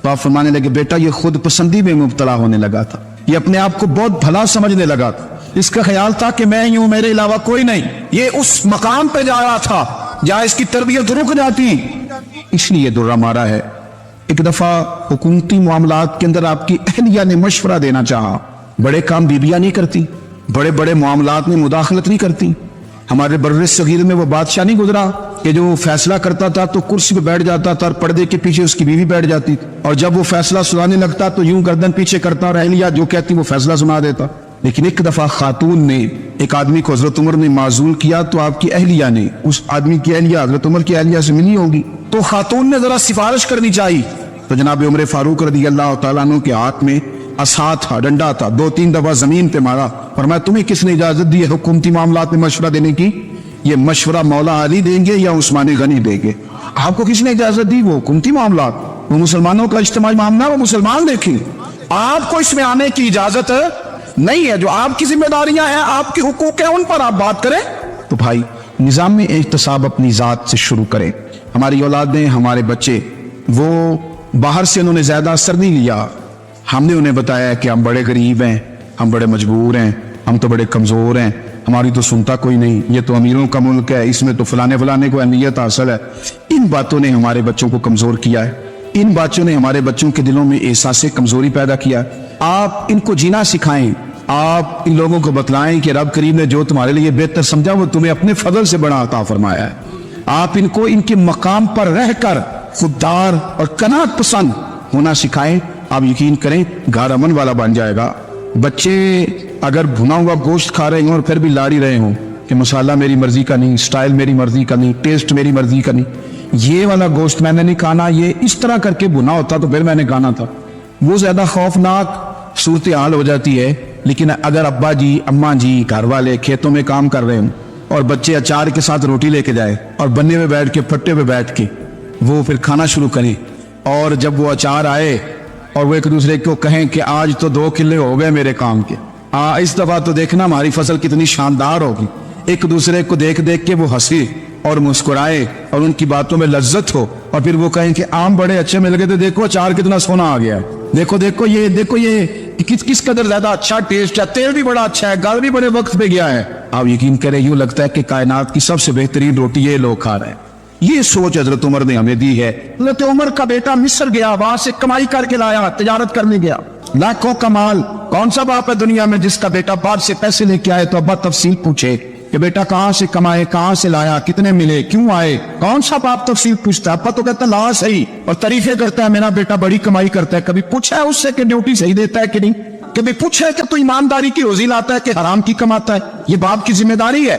तो आप फरमाने लगे, बेटा ये खुद पसंदी में मुब्तला होने लगा था, ये अपने आप को बहुत भला समझने लगा था, इसका ख्याल था कि मैं ही हूं, मेरे अलावा कोई नहीं। ये उस मकाम पे जा रहा था जहां इसकी तरबियत रुक जाती, इसलिए दुर्रा मारा है। एक दफा हुकूमती मामलात के अंदर आपकी अहलिया ने मशवरा देना चाहा, बड़े काम बीबियां नहीं करती, बड़े बड़े मामलात में मुदाखलत नहीं करती। हमारे बर्रे सगीर में वो बादशाह नहीं गुजरा कि जो वो फैसला करता था तो कुर्सी पे बैठ जाता था और पर्दे के पीछे उसकी बीवी बैठ जाती थी, और जब वो फैसला सुनाने लगता तो यूं गर्दन पीछे करता और अहलिया जो कहती वो फैसला सुना देता। लेकिन एक दफा खातून ने एक आदमी को हजरत उमर ने माजूल किया, तो आपकी अहलिया ने उस आदमी की अहलिया हजरत उमर की अहलिया से मिली होगी, तो खातून ने जरा सिफारिश करनी चाहिए। तो जनाब उमर फारूक रदी अल्लाह तआला अन्हु के हाथ में असा था, डंडा था, 2-3 दफा जमीन पे मारा, और मैं तुम्हें किसने इजाजत दी है हुकूमती मामलात में मशवरा देने की? ये मशवरा मौला अली देंगे या उस्मान गनी देंगे? आपको किसने इजाजत दी? वो हुकूमती मामलात, वो मुसलमानों का इज्तिमाई मामला, वो मुसलमान देखें, आपको इसमें आने की इजाजत नहीं है। जो आपकी जिम्मेदारियां हैं, आपके हुकूक हैं, उन पर आप बात करें। तो भाई निजाम में एहतसाब अपनी जात से शुरू करें। हमारी औलादें, हमारे बच्चे, वो बाहर से उन्होंने ज्यादा असर नहीं लिया, हमने उन्हें बताया कि हम बड़े गरीब हैं, हम बड़े मजबूर हैं, हम तो बड़े कमजोर हैं, हमारी तो सुनता कोई नहीं, ये तो अमीरों का मुल्क है, इसमें तो फलाने फलाने को अहमियत हासिल है। इन बातों ने हमारे बच्चों को कमजोर किया है, इन बातों ने हमारे बच्चों के दिलों में एहसास कमजोरी पैदा किया है। आप इनको जीना सिखाएं, आप इन लोगों को बतलाएं कि रब करीम ने जो तुम्हारे लिए बेहतर समझा वो तुम्हें अपने फजल से बड़ा अता फरमाया है। आप इनको इनके मकाम पर रहकर खुददार और कनात पसंद होना सिखाएं। आप यकीन करें घर अमन वाला बन जाएगा। बच्चे अगर भुना हुआ गोश्त खा रहे हों और फिर भी लाड़ी रहे हों कि मसाला मेरी मर्जी का नहीं, स्टाइल मेरी मर्जी का नहीं, टेस्ट मेरी मर्जी का नहीं, ये वाला गोश्त मैंने नहीं खाना, ये इस तरह करके भुना होता तो फिर मैंने खाना था, वो ज्यादा खौफनाक सूरत हाल हो जाती है। लेकिन अगर अब्बा जी, अम्मा जी, घर वाले खेतों में काम कर रहे हों और बच्चे अचार के साथ रोटी लेके जाए और बन्ने में बैठ के, फट्टे पे बैठ के वो फिर खाना शुरू करें, और जब वो अचार आए और वो एक दूसरे को कहें कि आज तो 2 किले हो गए मेरे काम के, इस दफा तो देखना हमारी फसल कितनी शानदार होगी, एक दूसरे को देख देख के वो हंसे और मुस्कुराए और उनकी बातों में लज्जत हो, और फिर वो कहें कि आम बड़े अच्छे मिल गए थे, देखो अचार कितना सोना आ गया है, देखो देखो ये किस कदर ज्यादा अच्छा टेस्ट है, तेल भी बड़ा अच्छा है, गाल भी बड़े वक्त पे गया है। आप यकीन करें यूं लगता है कि कायनात की सबसे बेहतरीन रोटी ये लोग खा रहे हैं। ये सोच हजरत उमर ने हमें दी है। हजरत उमर का बेटा मिस्र गया, वहां से कमाई करके लाया, तिजारत करने गया, लाखों का माल। कौन सा बाप है दुनिया में जिसका बेटा बाप से पैसे लेके आए तो अब्बा तफसील पूछे कि बेटा कहां से कमाए, कहां से लाया, कितने मिले, क्यों आए? कौन सा बाप तफसील पूछता है? अब्बा तो कहता ला सही और तारीफे करता है, मेरा बेटा बड़ी कमाई करता है। कभी पूछा है उससे कि ड्यूटी सही देता है कि नहीं? कभी पूछा है कि तू ईमानदारी की रोजी लाता है कि हराम की कमाता है? ये बाप की जिम्मेदारी है,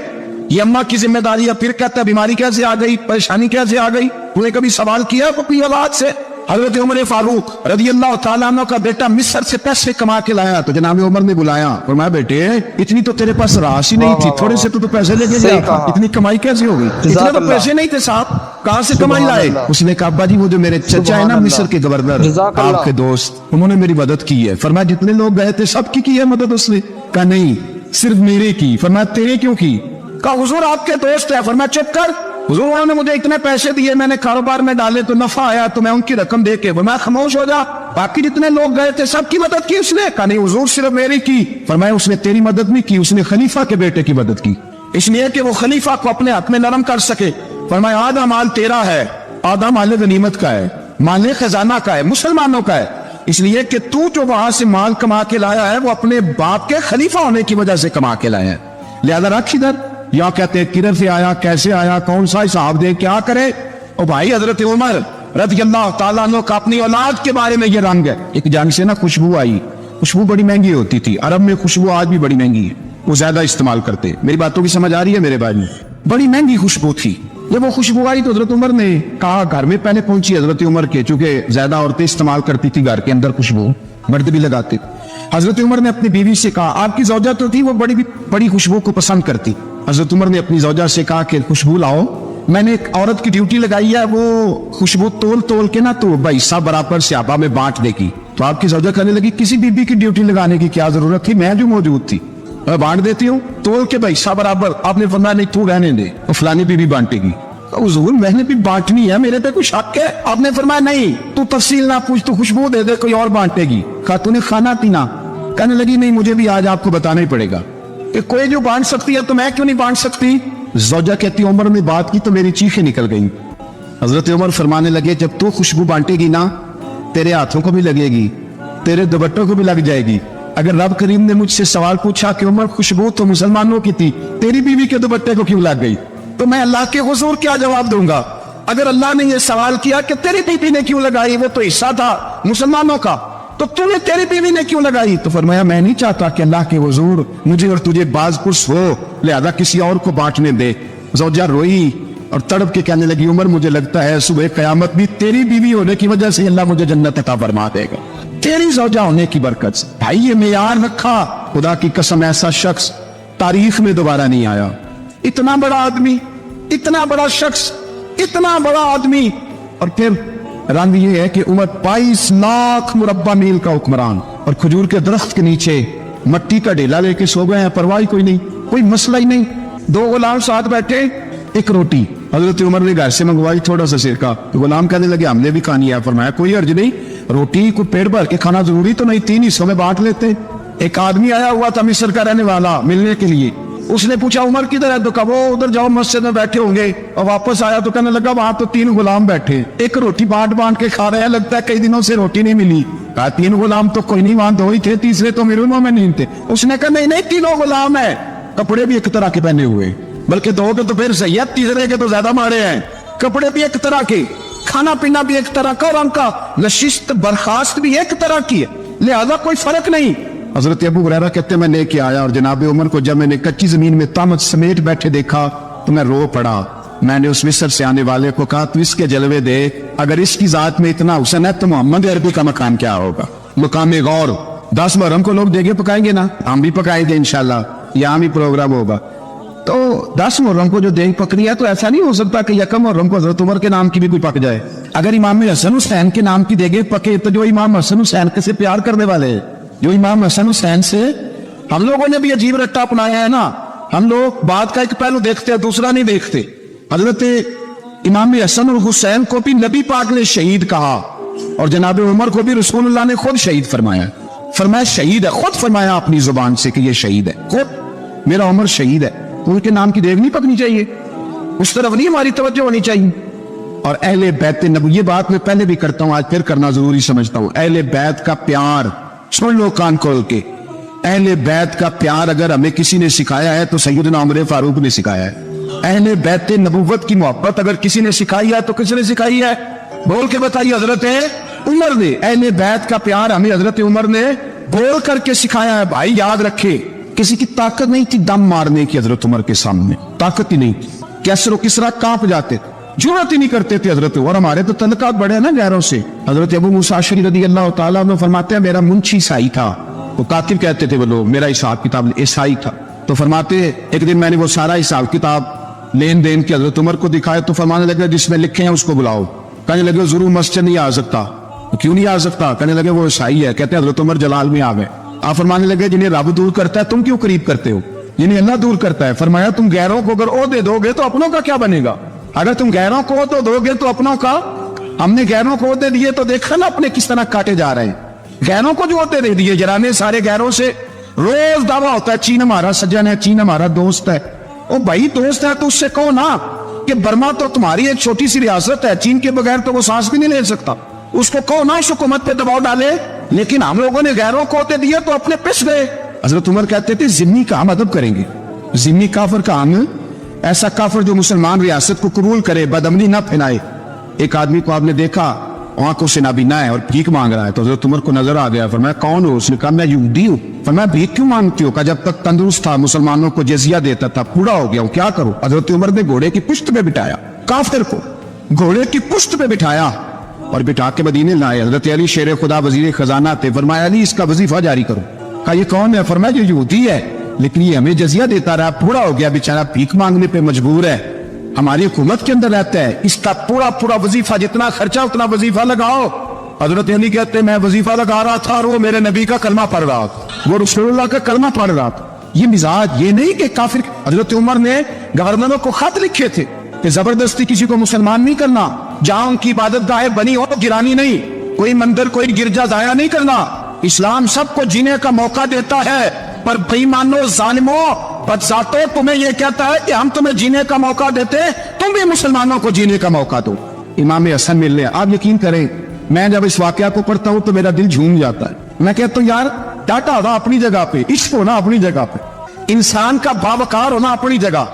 ये अम्मा की जिम्मेदारी है। फिर कहता है बीमारी कैसे आ गई, परेशानी कैसे आ गई? तूने कभी सवाल किया अपनी औलाद से? हजरत उमर फारूक रज़ी अल्लाह तआला अन्हु का बेटा मिस्र से पैसे कमा के लाया तो जनाब उमर ने बुलाया और मैं बेटे इतनी तो तेरे पास राश ही नहीं थी, थोड़े से तो पैसे लेके गया, इतनी कमाई कैसे हो गई? इतने तो पैसे नहीं थे साहब, कहां से कमाई लाए? उसने कहा अब्बा जी वो जो मेरे चचा है ना मिस्र के गवर्नर, आपके दोस्त, उन्होंने मेरी मदद की है। फरमाया जितने लोग गए थे सबकी की है मदद उसने? कहा नहीं सिर्फ मेरे की। फरमाया तेरे क्यों की? कहा हुजूर आपके दोस्त है। फरमाया चुप कर, हुजूर उन्होंने मुझे इतने पैसे दिए, मैंने कारोबार में डाले तो नफा आया तो मैं उनकी रकम दे के, मैं खामोश हो जा, बाकी जितने लोग गए थे सबकी मदद की उसने? कहा नहीं हुजूर सिर्फ मेरी की। फरमाया उसने तेरी मदद नहीं की, उसने खलीफा के बेटे की मदद की, इसलिए कि वो खलीफा को अपने हाथ में नरम कर सके। फरमाया आधा माल तेरा है, आधा माल गनीमत का है, माल खजाना का है, मुसलमानों का है, इसलिए कि तू जो वहां से माल कमा के लाया है वो अपने बाप के खलीफा होने की वजह से कमा के लाया है, लिहाजा रख इधर। या कहते हैं किधर से आया, कैसे आया, कौन सा हिसाब दे, क्या करे? ओ भाई हजरत उमर रज़ी अल्लाह ताला अन्हु का अपनी औलाद के बारे में ये रंग है। एक जंग से ना खुशबू आई, खुशबू बड़ी महंगी होती थी, अरब में खुशबू आज भी बड़ी महंगी है, वो ज्यादा इस्तेमाल करते। मेरी बातों की समझ आ रही है मेरे भाई? बड़ी महंगी खुशबू थी। जब वो खुशबू आई तो हजरत उमर ने कहा, घर में पहले पहुंची हजरत उमर के, चूंकि ज्यादा औरतें इस्तेमाल करती थी घर के अंदर खुशबू, मर्द भी लगाते। हजरत उमर ने अपनी बीवी से कहा, आपकी जौजा तो थी वो बड़ी खुशबू को पसंद करती। हजरत उमर ने अपनी जौजा से कहा कि खुशबू लाओ, मैंने एक औरत की ड्यूटी लगाई है, वो खुशबू तोल तोल के ना तो हिस्सा बराबर सहाबा में बांट देगी। तो आपकी जौजा कहने लगी, किसी बीबी की ड्यूटी लगाने की क्या जरूरत थी, मैं जो मौजूद थी मैं बांट देती हूँ तोल के हिस्सा बराबर। आपने फरमाया नहीं तू रहने दे, तो फलानी बीबी बांटेगी। तो हुजूर मैंने भी बांटनी है, मेरे पे कोई शक है? आपने फरमाया नहीं, तू तफसील ना पूछ, तू खुशबू दे दे, कोई और बांटेगी। कहा तूने खाना पीना? कहने लगी नहीं, मुझे भी आज आपको बताना ही पड़ेगा कि कोई जो बांट सकती है तो मैं क्यों नहीं बांट सकती। जौजा कहती उमर ने बात की तो मेरी चीखें निकल गई। हजरत उमर फरमाने लगे, जब तू खुशबू बांटेगी ना तेरे हाथों को भी लगेगी, तेरे दुपट्टों को भी लग जाएगी। अगर रब करीम ने मुझसे सवाल पूछा कि उमर खुशबू तो मुसलमानों की थी, तेरी बीवी के दुपट्टे को क्यों लग गई, तो मैं अल्लाह के हुजूर क्या जवाब दूंगा? अगर अल्लाह ने यह सवाल किया कि तेरी बीवी ने क्यों लगाई, वो तो हिस्सा था मुसलमानों का, तो तूने तेरी बीवी ने क्यों लगाई? तो फरमाया मैं नहीं चाहता कि अल्लाह के हुजूर मुझे और तुझे बाज़पुरस हो, लिहाजा किसी और को बांटने दे। ज़ौजा रोई और तड़प के कहने लगी, उमर मुझे लगता है सुबह कयामत भी तेरी बीवी होने की वजह से अल्लाह मुझे जन्नत अता फरमा देगा, तेरी ज़ौजा होने की बरकत से। भाई ये मेयार रखा, खुदा की कसम ऐसा शख्स तारीख में दोबारा नहीं आया। इतना बड़ा आदमी, इतना बड़ा शख्स, इतना बड़ा आदमी, और फिर रंग ये है कि उमर 22 लाख मुरब्बा मील का हुक्मरान, और खजूर के दरख्त के नीचे मट्टी का ढेला लेके सो गए हैं, परवाह कोई नहीं, कोई मसला ही नहीं। 2 गुलाम साथ बैठे, एक रोटी हजरत उमर ने घर से मंगवाई, थोड़ा सा सिरका। तो गुलाम कहने लगे हमने भी खानी है। फरमाया कोई अर्ज नहीं, रोटी को पेट भर के खाना जरूरी तो नहीं, 3 हिस्सों में बांट लेते। एक आदमी आया हुआ था मिस्र का रहने वाला, मिलने के लिए। उसने पूछा उमर किधर है, तो कहा वो उधर जाओ मस्जिद में बैठे होंगे। और वापस आया तो कहने लगा वहां तो 3 गुलाम बैठे, एक रोटी बांट बांट के खा रहे हैं, लगता है कई दिनों से रोटी नहीं मिली। कहा 3 गुलाम तो कोई नहीं, वहां 2 ही थे, तीसरे तो मेरे में नहीं थे। उसने कहा नहीं नहीं 3 गुलाम है, कपड़े भी एक तरह के पहने हुए, बल्कि 2 के तो फिर सही है, तीसरे के तो ज्यादा मारे हैं। कपड़े भी एक तरह के, खाना पीना भी एक तरह का, और उनका नशिस्त बर्खास्त भी एक तरह की है, लिहाजा कोई फर्क नहीं। हजरत अबू हुरैरा कहते मैं लेके आया, और जनाब उमर को जब मैंने कच्ची जमीन में तामत समेट बैठे देखा तो मैं रो पड़ा। मैंने उस मिस्र से आने वाले को कहा तू इसके जलवे दे, अगर इसकी जात में इतना हुस्न है तो मोहम्मद अरबी का मकाम क्या होगा। मकाम गौर 10 मुहर्रम को लोग देगे पकाएंगे ना, हम भी पकाएंगे इंशाल्लाह, यहाँ भी प्रोग्राम होगा। तो 10 मुहर्रम को जो देग पक रही है, तो ऐसा नहीं हो सकता कि यकम मुहर्रम को हजरत उमर के नाम की भी कोई पक जाए। अगर इमाम हसन हुसैन के नाम की देगे पके, तो जो इमाम हसन हुसैन से प्यार करने वाले, जो इमाम हसन हुसैन से, हम लोगों ने भी अजीब रट्टा अपनाया है ना, हम लोग बात का एक पहलू देखते हैं, दूसरा नहीं देखते। हजरत इमाम हसन और हुसैन को भी नबी पाक ने शहीद कहा, और जनाब उमर को भी रसूलुल्लाह ने खुद शहीद फरमाया। फरमाया शहीद है, खुद फरमाया अपनी जुबान से कि ये शहीद है, खुद मेरा उमर शहीद है। तो उनके नाम की देग नहीं पकनी चाहिए, उस तरफ नहीं हमारी तवज्जो होनी चाहिए। और अहले बैत नबी, ये बात मैं पहले भी करता हूं, आज फिर करना जरूरी समझता हूं। अहले बैत का प्यार सुन लो कान खोल के, अहले बैत का प्यार अगर हमें किसी ने सिखाया है तो सैयदना उमर फारूक ने सिखाया है। अहले बैत नबुव्वत की मोहब्बत अगर किसी ने सिखाई है तो किसने सिखाई है, बोल के बताइए, हजरत उमर ने। अहले बैत का प्यार हमें हजरत उमर ने बोल करके सिखाया है। भाई याद रखे, किसी की ताकत नहीं थी दम मारने की हजरत उमर के सामने, ताकत ही नहीं, कैसरो किसरा कांप जाते, जुर्रत ही नहीं करते थे हजरत। और हमारे तो तलकात बड़े हैं ना गैरों से। हजरत अबू मूसा अशअरी रज़ियल्लाहु ताला अन्हु फरमाते हैं मेरा मुंशी ईसाई था, वो कातिब कहते थे वो लोग, मेरा हिसाब किताब ईसाई था। तो फरमाते एक दिन मैंने वो सारा हिसाब किताब लेन देन के हजरत उमर को दिखाया, तो फरमाने लगे जिसमें लिखे हैं उसको बुलाओ। कहने लगे जरूर मस्जिद नहीं आ सकता। क्यों नहीं आ सकता? कहने लगे वो ईसाई है। कहते हजरत उमर जलाल में आ गए। आप फरमाने लगे जिन्हें रब दूर करता है तुम क्यों करीब करते हो, जिन्हें अल्लाह दूर करता है। फरमाया तुम गैरों को अगर ओहदे दोगे तो अपनों का क्या बनेगा, अगर तुम गैरों को तो दोगे तो अपनों का। हमने गैरों को ओहदे दिए तो देखा ना अपने किस तरह काटे जा रहे हैं। गैरों को जो ओहदे दे दिए, जराने सारे गैरों से रोज दावा होता है चीन हमारा सज्जन है, चीन हमारा दोस्त है। ओ भाई दोस्त है तो उससे कहो ना कि बर्मा तो तुम्हारी एक छोटी सी रियासत है, चीन के बगैर तो वो सांस भी नहीं ले सकता, उसको कहो ना इस हुकूमत पे दबाव डाले। लेकिन हम लोगों ने गैरों को होते दिए तो अपने पिस गए। हजरत उमर कहते थे जिम्मी का हम अदब करेंगे, जिम्मी काफिर का हम, ऐसा काफिर जो मुसलमान रियासत को कबूल करे, बदअमनी ना फैलाए, ایک آدمی کو آپ نے دیکھا آنکھوں سے نابینا ہے اور بھیک مانگ رہا ہے, تو حضرت عمر کو نظر آ گیا, فرمایا کون ہو؟ اس نے کہا میں یہودی ہوں. فرمایا بھیک کیوں مانگتی ہو؟ کہا جب تک تندرست تھا مسلمانوں کو جزیہ دیتا تھا, بوڑھا ہو گیا ہوں کیا کروں. حضرت عمر نے گھوڑے کی پشت پہ بٹھایا, کافر کو گھوڑے کی پشت پہ بٹھایا اور بٹھا کے مدینے لائے. حضرت علی شیر خدا وزیر خزانہ تھے, فرمایا علی اس کا وظیفہ جاری کرو. کہا یہ کون ہے؟ فرمایا یہ یہودی ہے لیکن یہ ہمیں جزیہ دیتا رہا, بوڑھا ہو گیا بیچارہ, بھیک مانگنے پہ مجبور ہے, ہماری حکومت کے اندر رہتا ہے, اس کا پورا وظیفہ جتنا خرچہ اتنا وظیفہ لگاؤ. حضرت علی کہتے میں وظیفہ لگا رہا تھا اور وہ میرے نبی کا کلمہ پڑھ رہا تھا, وہ رسول اللہ کا کلمہ پڑھ رہا تھا. یہ مزاج, یہ نہیں کہ کافر. حضرت عمر نے گورنروں کو خط لکھے تھے کہ زبردستی کسی کو مسلمان نہیں کرنا, جہاں ان کی عبادت گاہیں بنی ہو تو گرانی نہیں, کوئی مندر کوئی گرجا ضائع نہیں کرنا. اسلام سب کو جینے کا موقع دیتا ہے, پر بھائی مانو ظالموں بدذاتوں تمہیں یہ کہتا ہے کہ ہم تمہیں جینے کا موقع دیتے, تم بھی مسلمانوں کو جینے کا موقع دو. امام حسن مل لے. آپ یقین کریں میں جب اس واقعہ کو پڑھتا ہوں تو میرا دل جھوم جاتا ہے. میں کہتا ہوں یار ڈاٹا ہونا اپنی جگہ پہ, عشق ہونا اپنی جگہ پہ, انسان کا باوقار ہونا اپنی جگہ,